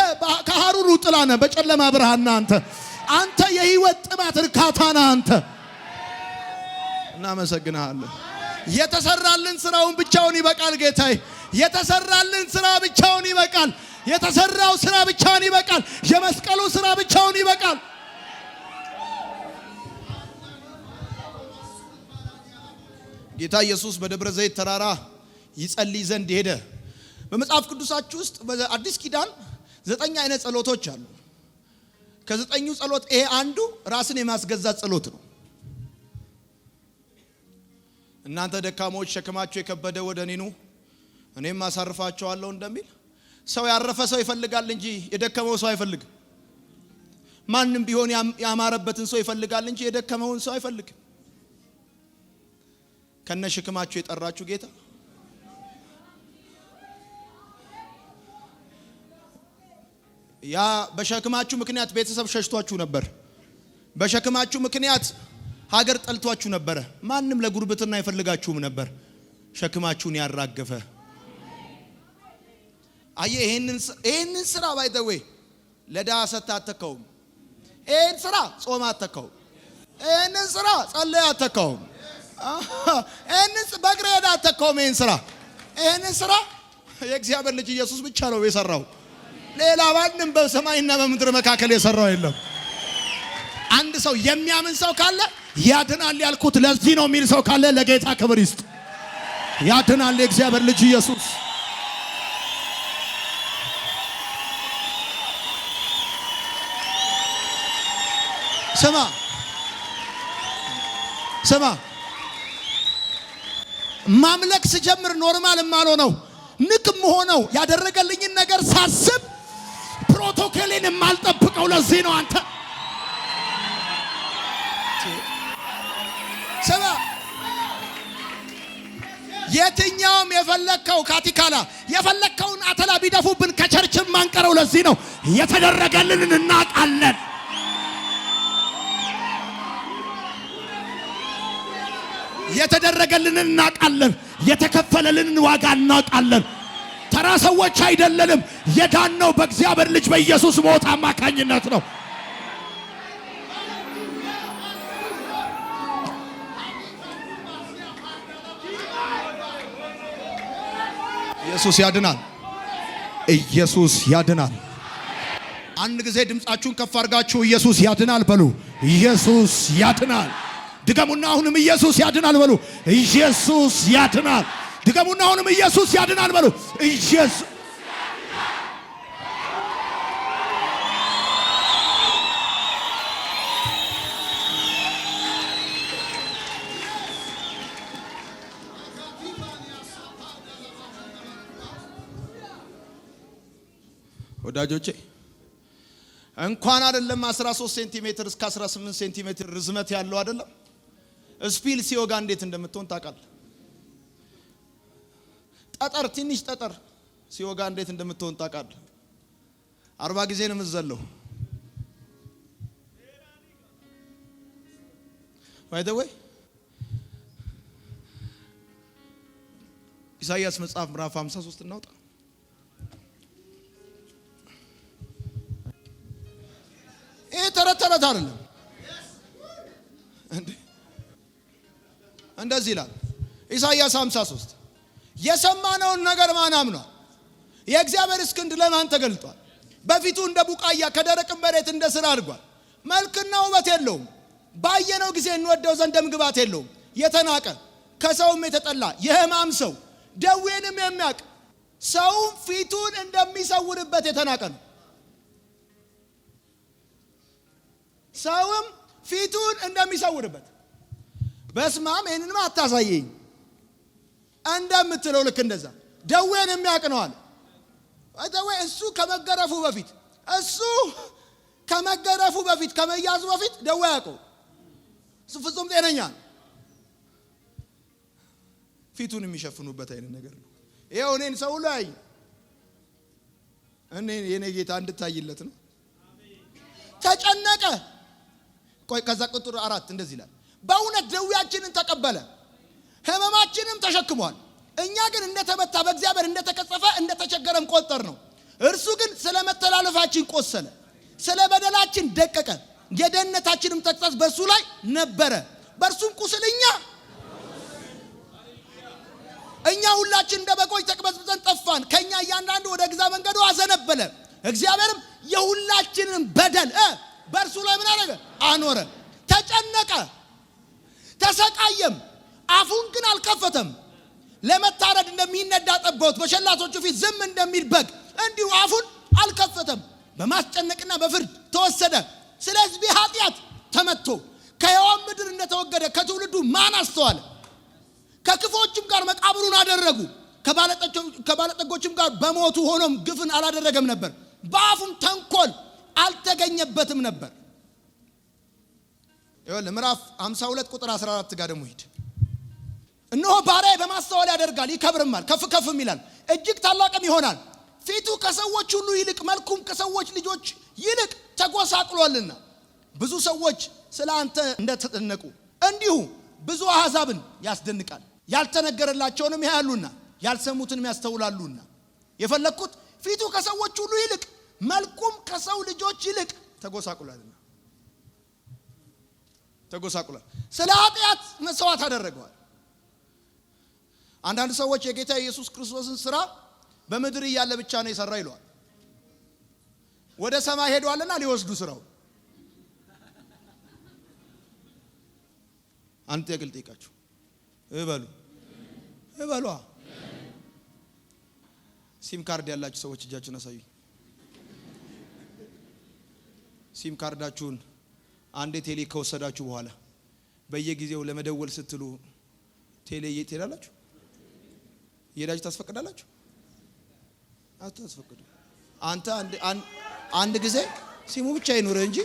ከሐሩሩ ጥላ ነህ፣ በጨለማ ብርሃን ነህ። አንተ የህይወት ጥማት እርካታ ነህ። አንተ እናመሰግናለን። የተሰራልን ስራውን ብቻውን ይበቃል ጌታዬ። የተሰራልን ስራ ብቻውን ይበቃል። የተሰራው ስራ ብቻውን ይበቃል። የመስቀሉ ስራ ብቻውን ይበቃል። ጌታ ኢየሱስ በደብረ ዘይት ተራራ ይጸልይ ዘንድ ሄደ። በመጽሐፍ ቅዱሳችሁ ውስጥ በአዲስ ኪዳን 9 አይነት ጸሎቶች አሉ። ከ9ኙ ጸሎት ይሄ አንዱ ራስን የማስገዛት ጸሎት ነው። እናንተ ደካሞች ሸክማችሁ የከበደ ወደ እኔ ኑ እኔም አሳርፋችኋለሁ እንደሚል ሰው ያረፈ ሰው ይፈልጋል እንጂ የደከመው ሰው አይፈልግም። ማንም ቢሆን ያማረበትን ሰው ይፈልጋል እንጂ የደከመውን ሰው አይፈልግም። ከነ ሸክማችሁ የጠራችሁ ጌታ ያ በሸክማችሁ ምክንያት ቤተሰብ ሸሽቷችሁ ነበር። በሸክማችሁ ምክንያት ሀገር ጠልቷችሁ ነበር። ማንም ለጉርብትና አይፈልጋችሁም ነበር። ሸክማችሁን ያራገፈ አየ ይሄንን ስራ ባይተዌ ለዳ ሰጣተከው ይሄን ስራ ጾም አተከው ይሄንን ስራ ጸለይ አተከው ይሄንን በግሬ ሄዳ አተከው ይሄንን ስራ የእግዚአብሔር ልጅ ኢየሱስ ብቻ ነው የሰራው። ሌላ ማንም በሰማይና በምድር መካከል የሰራው የለም። አንድ ሰው የሚያምን ሰው ካለ ያድናል ያልኩት ለዚህ ነው የሚል ሰው ካለ ለጌታ ክብር ይስጥ። ያድናል የእግዚአብሔር ልጅ ኢየሱስ። ስማ ማምለክ ስጀምር ኖርማል የማልሆነው ንቅም ሆነው ያደረገልኝን ነገር ሳስብ ፕሮቶኮልን የማልጠብቀው ለዚህ ነው። አንተ ስማ የትኛውም የፈለከው ካቲካላ የፈለከውን አተላ ቢደፉብን ከቸርችም ማንቀረው ለዚህ ነው። የተደረገልንን እናውቃለን። የተደረገልንን እናውቃለን። የተከፈለልንን ዋጋ እናውቃለን። ተራ ሰዎች አይደለንም። የዳነው በእግዚአብሔር ልጅ በኢየሱስ ሞት አማካኝነት ነው። ኢየሱስ ያድናል። ኢየሱስ ያድናል። አንድ ጊዜ ድምጻችሁን ከፍ አድርጋችሁ ኢየሱስ ያድናል በሉ። ኢየሱስ ያድናል። ድገሙና አሁንም ኢየሱስ ያድናል በሉ። ኢየሱስ ያድናል። ድገሙና አሁንም ኢየሱስ ያድናል በሉ። ኢየሱስ ወዳጆቼ እንኳን አይደለም 13 ሴንቲሜትር እስከ 18 ሴንቲሜትር ርዝመት ያለው አይደለም ስፒል ሲወጋ እንዴት እንደምትሆን ታውቃለህ? ጠጠር ትንሽ ጠጠር ሲወጋ እንዴት እንደምትሆን ታውቃለህ? 40 ጊዜ ነው የምትዘለው። by the way ኢሳይያስ መጽሐፍ ምዕራፍ 53 እናውጣ። ይሄ ተረት አይደለም። እንደዚህ ይላል ኢሳይያስ 53 የሰማነውን ነገር ማን አምኗል? የእግዚአብሔር ክንድ ለማን ተገልጧል? በፊቱ እንደ ቡቃያ ከደረቅ መሬት እንደ ስር አድርጓል። መልክና ውበት የለውም፣ ባየነው ጊዜ እንወደው ዘንድ ምግባት የለውም። የተናቀ ከሰውም የተጠላ የሕማም ሰው ደዌንም የሚያውቅ ሰውም ፊቱን እንደሚሰውርበት የተናቀ ነው። ሰውም ፊቱን እንደሚሰውርበት በስማም ይሄንንም አታሳየኝ እንደምትለው ልክ እንደዛ ደዌን የሚያውቅ ነው አለ። እሱ ከመገረፉ በፊት ከመያዙ በፊት ደዌ ያውቀው። እሱ ፍጹም ጤነኛ ነው። ፊቱን የሚሸፍኑበት አይነት ነገር ነው። ይሄው እኔን ሰው ላይ የኔ ጌታ እንድታይለት ነው። ተጨነቀ። ቆይ ከዛ ቁጥር 4 እንደዚህ ይላል በእውነት ደዌያችንን ተቀበለ ሕመማችንም ተሸክሟል። እኛ ግን እንደተመታ በእግዚአብሔር እንደተቀጸፈ እንደተቸገረም ቆጠር ነው። እርሱ ግን ስለ መተላለፋችን ቆሰለ፣ ስለ በደላችን ደቀቀ። የደህንነታችንም ተግሣጽ በእርሱ ላይ ነበረ፣ በእርሱም ቁስል እኛ ሁላችን እንደ በጎች ተቅበዝብዘን ጠፋን። ከኛ እያንዳንዱ ወደ ገዛ መንገዱ አዘነበለ። እግዚአብሔርም የሁላችንን በደል በእርሱ ላይ ምን አደረገ? አኖረ። ተጨነቀ፣ ተሰቃየም፣ አፉን ግን አልከፈተም። ለመታረድ እንደሚነዳ ጠቦት በሸላቶቹ ፊት ዝም እንደሚል በግ እንዲሁ አፉን አልከፈተም። በማስጨነቅና በፍርድ ተወሰደ። ስለ ሕዝቤ ኃጢአት ተመትቶ ከሕያዋን ምድር እንደተወገደ ከትውልዱ ማን አስተዋለ? ከክፎችም ጋር መቃብሩን አደረጉ፣ ከባለጠጎችም ጋር በሞቱ ሆኖም ግፍን አላደረገም ነበር፣ በአፉም ተንኮል አልተገኘበትም ነበር። ይኸውልህ ምዕራፍ 52 ቁጥር 14 ጋር ደግሞ ሂድ። እነሆ ባሪያዬ በማስተዋል ያደርጋል ይከብርማል፣ ከፍ ከፍም ይላል፣ እጅግ ታላቅም ይሆናል። ፊቱ ከሰዎች ሁሉ ይልቅ መልኩም ከሰዎች ልጆች ይልቅ ተጎሳቅሏልና ብዙ ሰዎች ስለ አንተ እንደተደነቁ እንዲሁ ብዙ አሕዛብን ያስደንቃል። ያልተነገረላቸውንም ያያሉና ያልሰሙትንም ያስተውላሉና የፈለኩት ፊቱ ከሰዎች ሁሉ ይልቅ መልኩም ከሰው ልጆች ይልቅ ተጎሳቁሏልና ስለ ኃጢአት መስዋዕት አደረገዋል። አንዳንድ ሰዎች የጌታ ኢየሱስ ክርስቶስን ሥራ በምድር እያለ ብቻ ነው የሰራ ይለዋል። ወደ ሰማይ ሄዷልና ሊወስዱ ሥራው አንተ የግል ጠይቃችሁ እበሉ ሲም ካርድ ያላችሁ ሰዎች እጃችሁን አሳዩ። ሲም ካርዳችሁን አንዴ ቴሌ ከወሰዳችሁ በኋላ በየጊዜው ለመደወል ስትሉ ቴሌ ትሄዳላችሁ? ይሄዳችሁ ታስፈቅዳላችሁ? አታስፈቅዱ። አንተ አንድ ጊዜ ሲሙ ብቻ ይኑር እንጂ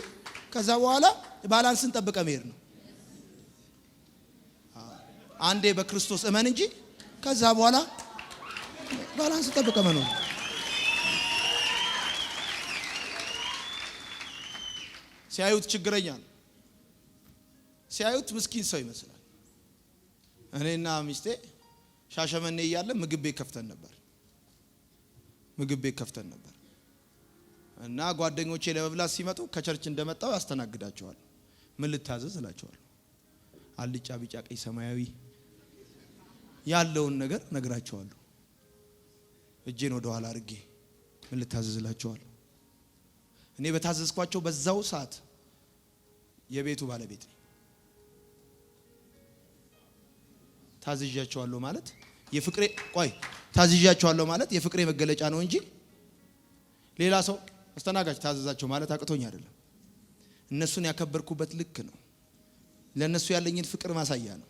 ከዛ በኋላ ባላንስን ጠብቀ መሄድ ነው። አንዴ በክርስቶስ እመን እንጂ ከዛ በኋላ ባላንስ ጠብቀ መኖር። ሲያዩት ችግረኛ ነው። ሲያዩት ምስኪን ሰው ይመስላል። እኔና ሚስቴ ሻሸመኔ እያለ ምግብ ቤት ከፍተን ነበር እና ጓደኞቼ ለመብላት ሲመጡ ከቸርች እንደመጣው ያስተናግዳቸዋል። ምን ልታዘዝ እላቸዋለሁ። አልጫ፣ ቢጫ፣ ቀይ፣ ሰማያዊ ያለውን ነገር ነግራቸዋለሁ። እጄን ወደ ኋላ አድርጌ ምን ልታዘዝ እላቸዋለሁ። እኔ በታዘዝኳቸው በዛው ሰዓት የቤቱ ባለቤት ነኝ። ታዝዣቸዋለሁ ማለት የፍቅሬ መገለጫ ነው እንጂ ሌላ ሰው አስተናጋጅ ታዘዛቸው ማለት አቅቶኝ አይደለም። እነሱን ያከበርኩበት ልክ ነው። ለነሱ ያለኝን ፍቅር ማሳያ ነው።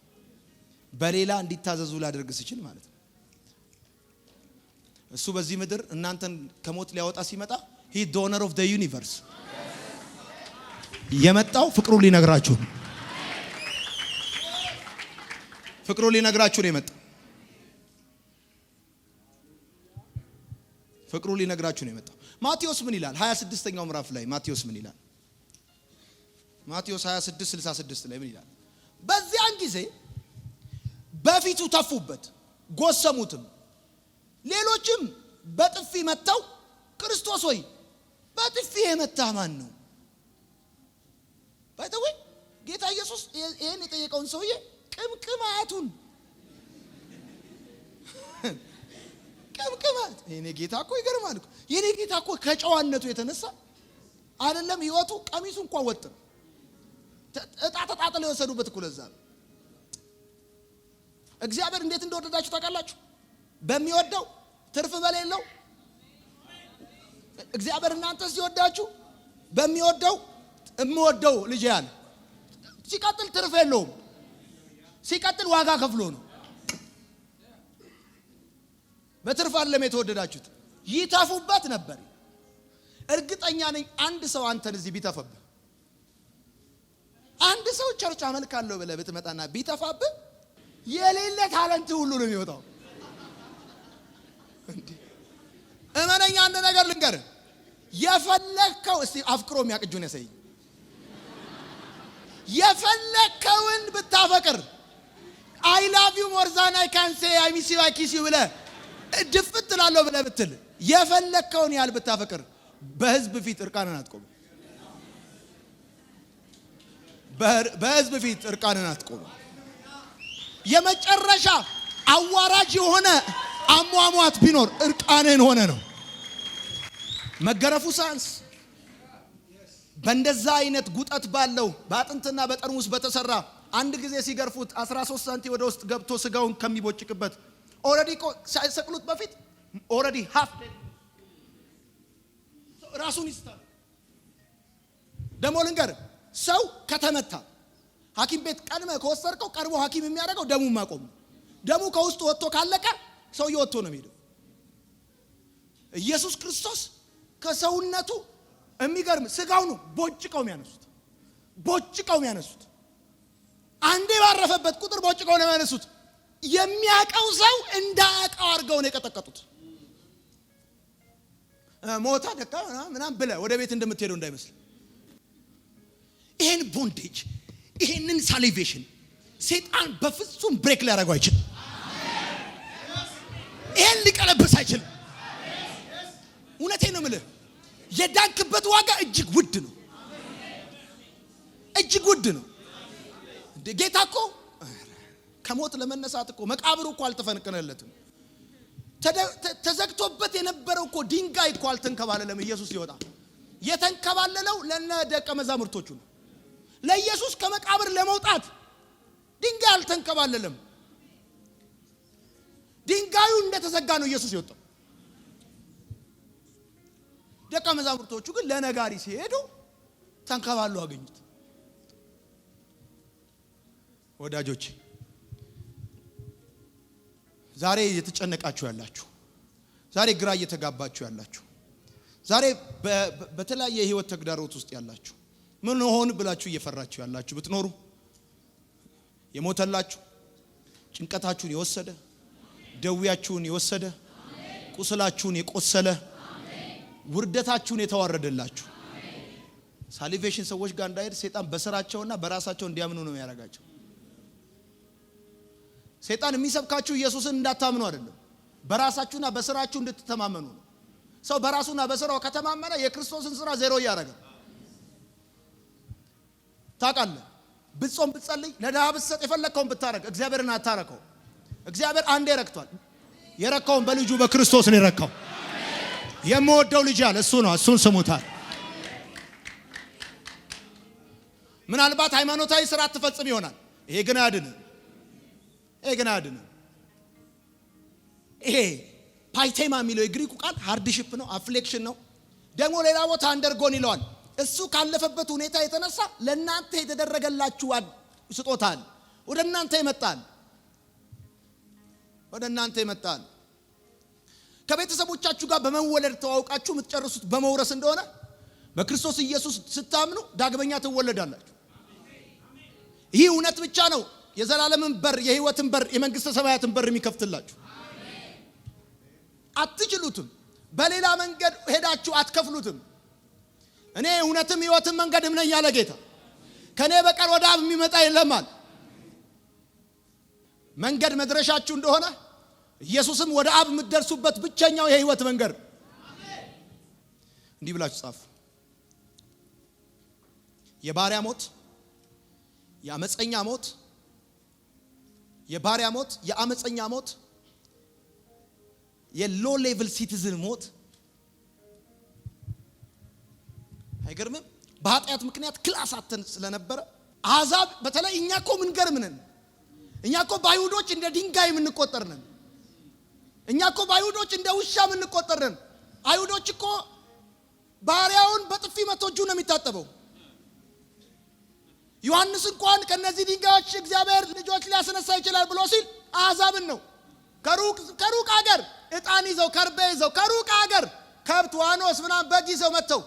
በሌላ እንዲታዘዙ ላደርግ ስችል ማለት ነው። እሱ በዚህ ምድር እናንተን ከሞት ሊያወጣ ሲመጣ he the owner of the universe የመጣው ፍቅሩን ሊነግራችሁ ነው። ፍቅሩን ሊነግራችሁ ነው የመጣው። ፍቅሩን ሊነግራችሁ ነው የመጣው። ማቴዎስ ምን ይላል? 26ኛው ምዕራፍ ላይ ማቴዎስ ምን ይላል? ማቴዎስ 26:66 ላይ ምን ይላል? በዚያን ጊዜ በፊቱ ተፉበት፣ ጎሰሙትም። ሌሎችም በጥፊ መታው። ክርስቶስ ሆይ በጥፊ የመታህ ማን ነው? ባይተው ጌታ ኢየሱስ ይሄን የጠየቀውን ሰውዬ ቅምቅማቱን ቅምቅማት የኔ ጌታ እኮ ይገርማል እኮ። የኔ ጌታ እኮ ከጨዋነቱ የተነሳ አይደለም ህይወቱ ቀሚሱ እንኳን ወጥ ነው። ተጣጣጣለው የወሰዱበት እኮ ለዛ ነው። እግዚአብሔር እንዴት እንደወደዳችሁ ታውቃላችሁ? በሚወደው ትርፍ በሌለው እግዚአብሔር እናንተ ሲወዳችሁ በሚወደው እምወደው ልጅ ያለ ሲቀጥል ትርፍ የለውም። ሲቀጥል ዋጋ ከፍሎ ነው። በትርፍ አይደለም የተወደዳችሁት። ይተፉበት ነበር። እርግጠኛ ነኝ አንድ ሰው አንተን እዚህ ቢተፈብህ፣ አንድ ሰው ቸርች አመልካለሁ ብለህ ብትመጣና ቢተፋብህ የሌለ ታለንት ሁሉ ነው የሚወጣው። እመነኛ አንድ ነገር ልንገርህ። የፈለከው እስቲ አፍቅሮ የሚያቅጁን ያሳይ። የፈለከውን ብታፈቅር I love you more than I can say I miss you I kiss you ብለህ ድፍት ላለው ብለህ ብትል የፈለከውን ያህል ብታፈቅር በህዝብ ፊት እርቃንን አትቆም። በህዝብ ፊት እርቃንን አትቆም። የመጨረሻ አዋራጅ የሆነ አሟሟት ቢኖር እርቃንን ሆነ ነው። መገረፉ ሳንስ በእንደዛ አይነት ጉጠት ባለው በአጥንትና በጠርሙስ በተሰራ አንድ ጊዜ ሲገርፉት 13 ሳንቲ ወደ ውስጥ ገብቶ ስጋውን ከሚቦጭቅበት ኦሬዲ ሳይሰቅሉት በፊት ኦሬዲ half ራሱን ይስታል። ደሞ ልንገር፣ ሰው ከተመታ ሐኪም ቤት ቀድመ ከወሰድከው ቀርቦ ሐኪም የሚያደርገው ደሙን ማቆም። ደሙ ከውስጡ ወጥቶ ካለቀ ሰውየው ወጥቶ ነው የሚሄደው። ኢየሱስ ክርስቶስ ከሰውነቱ የሚገርም ስጋው ነው ቦጭቀው የሚያነሱት። አንዴ ባረፈበት ቁጥር ቦጭቀው ነው የሚያነሱት። የሚያቀው ሰው እንዳያቀው አድርገው ነው የቀጠቀጡት። ሞታ ደካ ምናምን ብለህ ወደ ቤት እንደምትሄደው እንዳይመስል። ይሄን ቦንዴጅ ይሄንን ሳሊቬሽን ሰይጣን በፍጹም ብሬክ ሊያደርገው አይችልም። ይሄን ሊቀለብስ አይችልም። እውነቴን ነው የምልህ። የዳንክበት ዋጋ እጅግ ውድ ነው። እጅግ ውድ ነው። ጌታ እኮ ከሞት ለመነሳት እኮ መቃብሩ እኮ አልተፈነቀለለትም። ተዘግቶበት የነበረው እኮ ድንጋይ እኮ አልተንከባለለም። ኢየሱስ ሲወጣ የተንከባለለው ለነ ደቀ መዛሙርቶቹ ነው። ለኢየሱስ ከመቃብር ለመውጣት ድንጋይ አልተንከባለለም። ድንጋዩ እንደተዘጋ ነው ኢየሱስ ይወጣው። ደቀ መዛሙርቶቹ ግን ለነጋሪ ሲሄዱ ተንከባሎ አገኙት። ወዳጆች ዛሬ የተጨነቃችሁ ያላችሁ፣ ዛሬ ግራ እየተጋባችሁ ያላችሁ፣ ዛሬ በተለያየ ህይወት ተግዳሮት ውስጥ ያላችሁ፣ ምን ሆን ብላችሁ እየፈራችሁ ያላችሁ ብትኖሩ የሞተላችሁ፣ ጭንቀታችሁን የወሰደ፣ ደዌያችሁን የወሰደ፣ ቁስላችሁን የቆሰለ፣ ውርደታችሁን የተዋረደላችሁ ሳሊቬሽን ሰዎች ጋር እንዳይሄድ ሰይጣን በስራቸውና በራሳቸው እንዲያምኑ ነው የሚያደርጋቸው። ሰይጣን የሚሰብካችሁ ኢየሱስን እንዳታምኑ አይደለም፣ በራሳችሁና በስራችሁ እንድትተማመኑ ነው። ሰው በራሱና በስራው ከተማመነ የክርስቶስን ስራ ዜሮ ያደርጋል። ታውቃለህ፣ ብጾም ብትጸልይ፣ ለድሃ ብትሰጥ፣ የፈለከውን ብታረግ እግዚአብሔርን አታረከው። እግዚአብሔር አንዴ ረክቷል። የረካውን በልጁ በክርስቶስ ነው የረካው። የምወደው ልጅ አለ፣ እሱ ነው። እሱን ስሙታል። ምናልባት ሃይማኖታዊ ስርዓት ትፈጽም ይሆናል። ይሄ ግን አያድንም። ይሄ ፓይቴማ የሚለው የግሪኩ ቃል ሃርድሺፕ ነው፣ አፍሌክሽን ነው። ደግሞ ሌላ ቦታ አንደርጎን ይለዋል። እሱ ካለፈበት ሁኔታ የተነሳ ለእናንተ የተደረገላችሁ ስጦታል ወደ እናንተ ይመጣል። ከቤተሰቦቻችሁ ጋር በመወለድ ተዋውቃችሁ የምትጨርሱት በመውረስ እንደሆነ በክርስቶስ ኢየሱስ ስታምኑ ዳግመኛ ትወለዳላችሁ። ይህ እውነት ብቻ ነው የዘላለምን በር፣ የህይወትን በር፣ የመንግስተ ሰማያትን በር የሚከፍትላችሁ። አትችሉትም። በሌላ መንገድ ሄዳችሁ አትከፍሉትም። እኔ እውነትም ህይወትም መንገድም ነኝ ያለ ጌታ ከኔ በቀር ወደ አብ የሚመጣ የለም አለ። መንገድ መድረሻችሁ እንደሆነ ኢየሱስም ወደ አብ የምትደርሱበት ብቸኛው የህይወት መንገድ። እንዲህ ብላችሁ ጻፉ። የባሪያ ሞት፣ የአመፀኛ ሞት፣ የባሪያ ሞት፣ የአመፀኛ ሞት፣ የሎ ሌቭል ሲቲዝን ሞት። አይገርምም? በኃጢአት ምክንያት ክላስ አተን ስለነበረ አሕዛብ በተለይ እኛ እኮ ምን ገርምነን፣ እኛ እኮ ባይሁዶች እንደ ድንጋይ ምን ቆጠርነን፣ እኛ እኮ ባይሁዶች እንደ ውሻ ምን ቆጠርነን። አይሁዶች እኮ ባሪያውን በጥፊ መቶ እጁ ነው የሚታጠበው። ዮሐንስ እንኳን ከነዚህ ድንጋዮች እግዚአብሔር ልጆች ሊያስነሳ ይችላል ብሎ ሲል አሕዛብን ነው። ከሩቅ ሀገር እጣን ይዘው ከርቤ ይዘው ከሩቅ ሀገር ከብት ዋኖስ ምናምን በግ ይዘው መጥተው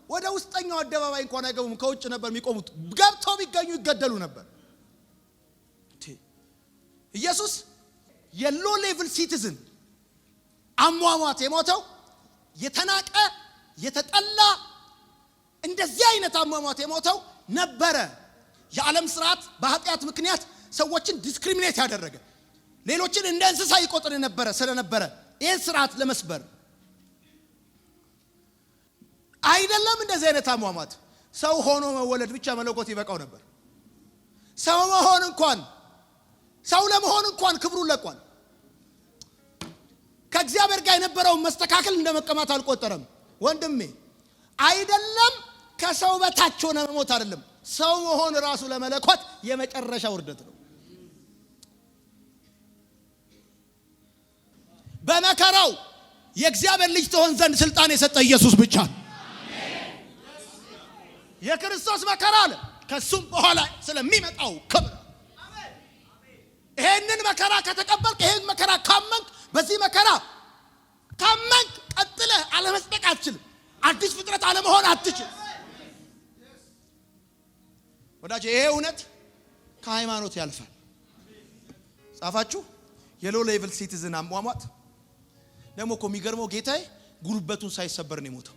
ወደ ውስጠኛው አደባባይ እንኳን አይገቡም። ከውጭ ነበር የሚቆሙት። ገብተው ቢገኙ ይገደሉ ነበር። ኢየሱስ የሎ ሌቭል ሲቲዝን አሟሟት የሞተው የተናቀ የተጠላ እንደዚህ አይነት አሟሟት የሞተው ነበረ። የዓለም ስርዓት በኃጢአት ምክንያት ሰዎችን ዲስክሪሚኔት ያደረገ፣ ሌሎችን እንደ እንስሳ ይቆጥር ስለነበረ ይህን ስርዓት ለመስበር አይደለም እንደዚህ አይነት አሟሟት። ሰው ሆኖ መወለድ ብቻ መለኮት ይበቃው ነበር። ሰው ለመሆን እንኳን ክብሩን ለቋል። ከእግዚአብሔር ጋር የነበረው መስተካከል እንደመቀማት አልቆጠረም። ወንድሜ አይደለም ከሰው በታች ሆነ መሞት አይደለም፣ ሰው መሆን ራሱ ለመለኮት የመጨረሻ ውርደት ነው። በመከራው የእግዚአብሔር ልጅ ተሆን ዘንድ ስልጣን የሰጠ ኢየሱስ ብቻ ነው። የክርስቶስ መከራ አለ ከሱም በኋላ ስለሚመጣው ክብር። ይሄንን መከራ ከተቀበልክ፣ ይሄን መከራ ካመንክ፣ በዚህ መከራ ካመንክ ቀጥለህ አለመስጠቅ አትችልም። አዲስ ፍጥረት አለመሆን አትችልም። ወዳጄ ይሄ እውነት ከሃይማኖት ያልፋል። ጻፋችሁ? የሎ ሌቭል ሲቲዝን አሟሟት ደግሞ እኮ የሚገርመው ጌታዬ ጉልበቱን ሳይሰበር ነው የሞተው።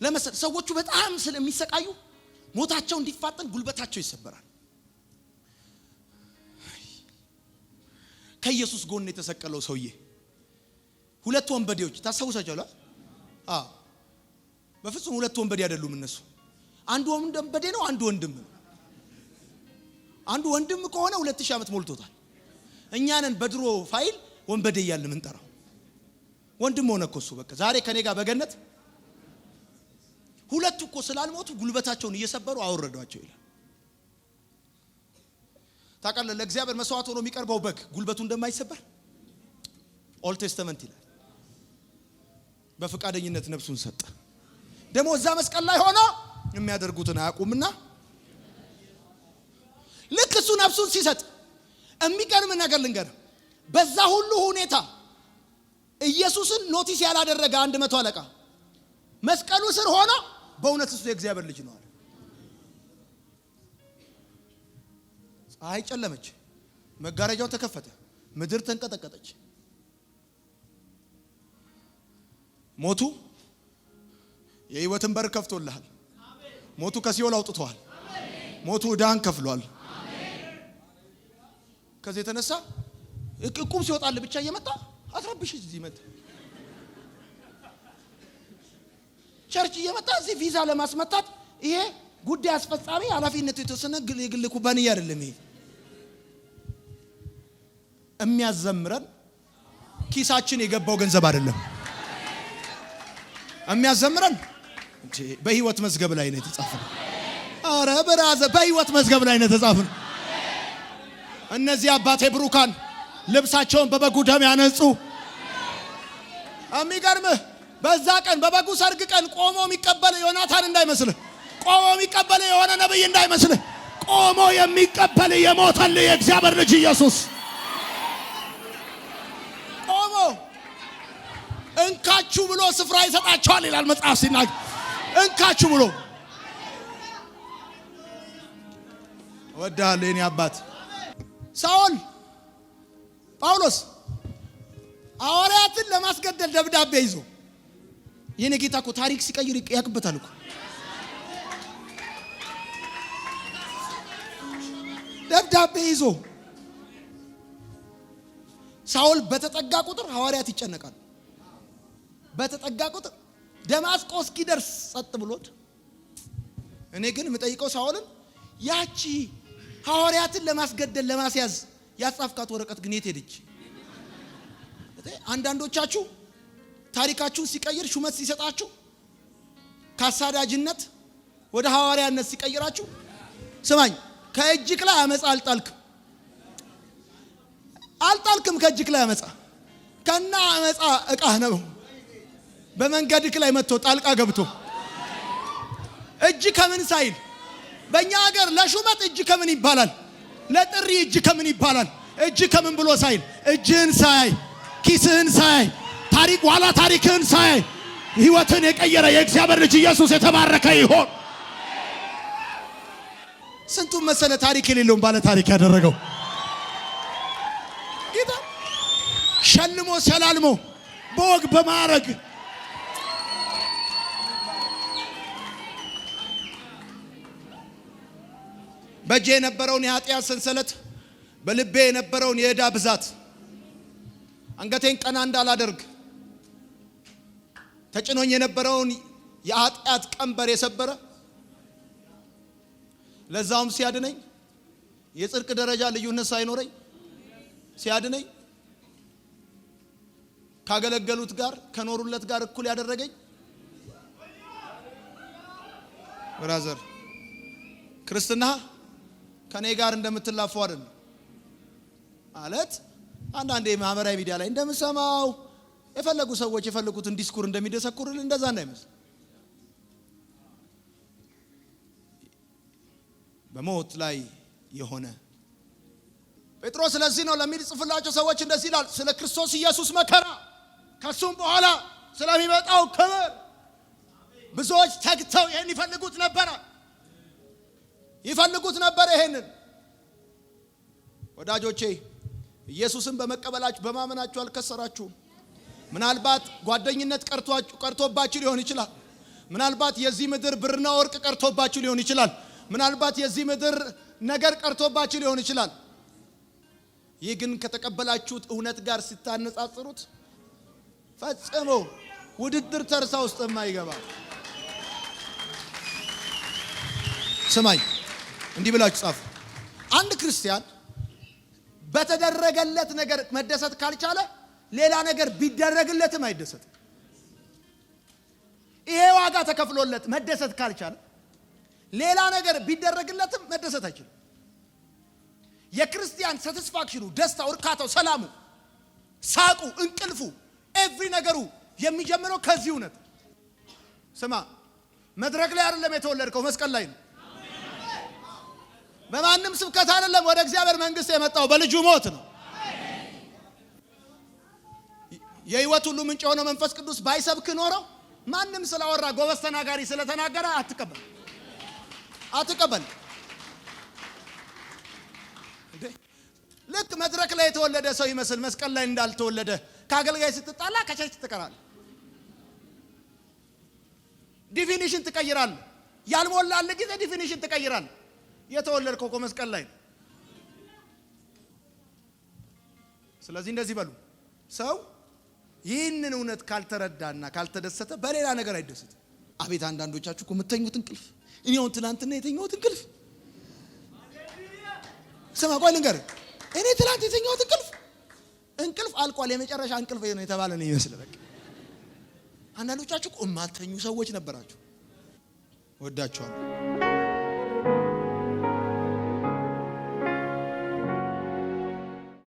ለምሳሌ ሰዎቹ በጣም ስለሚሰቃዩ ሞታቸው እንዲፋጠን ጉልበታቸው ይሰበራል። ከኢየሱስ ጎን የተሰቀለው ሰውዬ ሁለት ወንበዴዎች ታስታውሳችኋል? በፍጹም ሁለት ወንበዴ አይደሉም እነሱ። አንዱ ወንበዴ ነው፣ አንዱ ወንድም ነው። አንዱ ወንድም ከሆነ 2000 ዓመት ሞልቶታል። እኛንን በድሮ ፋይል ወንበዴ እያልን ምንጠራው ወንድም ሆነ እኮ እሱ። በቃ ዛሬ ከኔ ጋር በገነት ሁለቱ እኮ ስላልሞቱ ጉልበታቸውን እየሰበሩ አወረዷቸው ይላል። ታውቃለህ ለእግዚአብሔር መስዋዕት ሆኖ የሚቀርበው በግ ጉልበቱ እንደማይሰበር ኦልድ ቴስተመንት ይላል። በፈቃደኝነት ነፍሱን ሰጠ። ደሞ እዛ መስቀል ላይ ሆኖ የሚያደርጉትን አያውቁምና ልክ እሱ ነፍሱን ሲሰጥ የሚገርም ነገር ልንገር። በዛ ሁሉ ሁኔታ ኢየሱስን ኖቲስ ያላደረገ 100 አለቃ መስቀሉ ስር ሆኖ በእውነት እሱ የእግዚአብሔር ልጅ ነው አለ። ፀሐይ ጨለመች፣ መጋረጃው ተከፈተ፣ ምድር ተንቀጠቀጠች። ሞቱ የህይወትን በር ከፍቶልሃል። ሞቱ ከሲኦል አውጥቷል። ሞቱ ዕዳን ከፍሏል። ከዚህ የተነሳ እቁም ሲወጣል ብቻ እየመጣ አትረብሽ። እዚህ መጣ ቸርች እየመጣ እዚህ ቪዛ ለማስመጣት ይሄ ጉዳይ አስፈጻሚ ኃላፊነቱ የተወሰነ የግል ኩባንያ አይደለም። ይሄ የሚያዘምረን ኪሳችን የገባው ገንዘብ አይደለም። የሚያዘምረን በህይወት መዝገብ ላይ ነው የተጻፈው። አረ በራዘ በህይወት መዝገብ ላይ ነው የተጻፈው። እነዚህ አባቴ ብሩካን ልብሳቸውን በበጉ ደም ያነጹ። የሚገርምህ በዛ ቀን በበጉ ሰርግ ቀን ቆሞ የሚቀበል ዮናታን እንዳይመስልህ፣ ቆሞ የሚቀበል የሆነ ነብይ እንዳይመስልህ፣ ቆሞ የሚቀበል የሞተልህ የእግዚአብሔር ልጅ ኢየሱስ ቆሞ እንካችሁ ብሎ ስፍራ ይሰጣቸዋል ይላል መጽሐፍ ሲናገር። እንካችሁ ብሎ ወዳለ የኔ አባት ሳኦል ጳውሎስ ሐዋርያትን ለማስገደል ደብዳቤ ይዞ የኔ ጌታ እኮ ታሪክ ሲቀይር ያቅበታል እኮ። ደብዳቤ ይዞ ሳኦል በተጠጋ ቁጥር ሐዋርያት ይጨነቃሉ። በተጠጋ ቁጥር ደማስቆ እስኪደርስ ጸጥ ብሎት። እኔ ግን የምጠይቀው ሳኦልን ያቺ ሐዋርያትን ለማስገደል ለማስያዝ ያጻፍካት ወረቀት ግን የት ሄደች? አንዳንዶቻችሁ ታሪካችሁን ሲቀይር ሹመት ሲሰጣችሁ ከአሳዳጅነት ወደ ሐዋርያነት ሲቀይራችሁ፣ ስማኝ ከእጅክ ላይ አመጻ አልጣልክም። ከእጅክ ላይ አመጻ ከና አመጻ እቃህ ነው በመንገድክ ላይ መጥቶ ጣልቃ ገብቶ እጅ ከምን ሳይል። በእኛ ሀገር ለሹመት እጅ ከምን ይባላል፣ ለጥሪ እጅ ከምን ይባላል። እጅ ከምን ብሎ ሳይል እጅህን ሳይ ኪስህን ሳይ ታሪክ ዋላ ታሪክህን ሳይ ህይወትን የቀየረ የእግዚአብሔር ልጅ ኢየሱስ የተባረከ ይሁን። ስንቱን መሰለ ታሪክ የሌለውን ባለ ታሪክ ያደረገው ጌታ ሸልሞ ሰላልሞ በወግ በማዕረግ በእጄ የነበረውን የኃጢአት ሰንሰለት፣ በልቤ የነበረውን የዕዳ ብዛት አንገቴን ቀና እንዳላደርግ ተጭኖኝ የነበረውን የኃጢአት ቀንበር የሰበረ ለዛውም ሲያድነኝ የጽድቅ ደረጃ ልዩነት ሳይኖረኝ ሲያድነኝ ካገለገሉት ጋር ከኖሩለት ጋር እኩል ያደረገኝ ብራዘር ክርስትና ከኔ ጋር እንደምትላፈው አይደል ማለት። አንዳንዴ ማህበራዊ ሚዲያ ላይ እንደምሰማው የፈለጉ ሰዎች የፈለጉትን ዲስኩር እንደሚደሰኩሩልን እንደዛ እንዳይመስል። በሞት ላይ የሆነ ጴጥሮስ ስለዚህ ነው ለሚጽፍላቸው ሰዎች እንደዚህ ይላል፣ ስለ ክርስቶስ ኢየሱስ መከራ ከሱም በኋላ ስለሚመጣው ክብር ብዙዎች ተግተው ይሄን ይፈልጉት ነበር። ይሄንን ወዳጆቼ ኢየሱስን በመቀበላችሁ በማመናችሁ አልከሰራችሁም። ምናልባት ጓደኝነት ቀርቶባችሁ ሊሆን ይችላል። ምናልባት የዚህ ምድር ብርና ወርቅ ቀርቶባችሁ ሊሆን ይችላል። ምናልባት የዚህ ምድር ነገር ቀርቶባችሁ ሊሆን ይችላል። ይህ ግን ከተቀበላችሁት እውነት ጋር ሲታነጻጽሩት ፈጽሞ ውድድር ተርሳ ውስጥ የማይገባ። ስማኝ፣ እንዲህ ብላችሁ ጻፉ። አንድ ክርስቲያን በተደረገለት ነገር መደሰት ካልቻለ ሌላ ነገር ቢደረግለትም አይደሰትም። ይሄ ዋጋ ተከፍሎለት መደሰት ካልቻለ ሌላ ነገር ቢደረግለትም መደሰት አይችልም። የክርስቲያን ሳቲስፋክሽኑ፣ ደስታው፣ እርካታው፣ ሰላሙ፣ ሳቁ፣ እንቅልፉ፣ ኤቭሪ ነገሩ የሚጀምረው ከዚህ እውነት። ስማ፣ መድረክ ላይ አይደለም የተወለድከው፣ መስቀል ላይ ነው። በማንም ስብከት አይደለም ወደ እግዚአብሔር መንግስት የመጣው፣ በልጁ ሞት ነው። የህይወት ሁሉ ምንጭ የሆነው መንፈስ ቅዱስ ባይሰብክ ኖረው ማንም ስላወራ ጎበዝ ተናጋሪ ስለተናገረ አትቀበል። ልክ መድረክ ላይ የተወለደ ሰው ይመስል መስቀል ላይ እንዳልተወለደ ከአገልጋይ ስትጣላ ከቸርች ትቀራለህ። ዲፊኒሽን ትቀይራለህ። ያልሞላልህ ጊዜ ዲፊኒሽን ትቀይራለህ። የተወለድከው እኮ መስቀል ላይ ነው። ስለዚህ እንደዚህ በሉ፣ ሰው ይህንን እውነት ካልተረዳና ካልተደሰተ በሌላ ነገር አይደሰትም። አቤት አንዳንዶቻችሁ እኮ የምተኙት እንቅልፍ፣ እኔ አሁን ትናንትና የተኛሁት ስማ ቆይ ልንገርህ፣ እኔ ትናንት የተኛሁት እንቅልፍ አልቋል። የመጨረሻ እንቅልፍ ነው የተባለ ነው ይመስል። በቃ አንዳንዶቻችሁ እኮ የማትተኙ ሰዎች ነበራችሁ። ወዳችኋለሁ።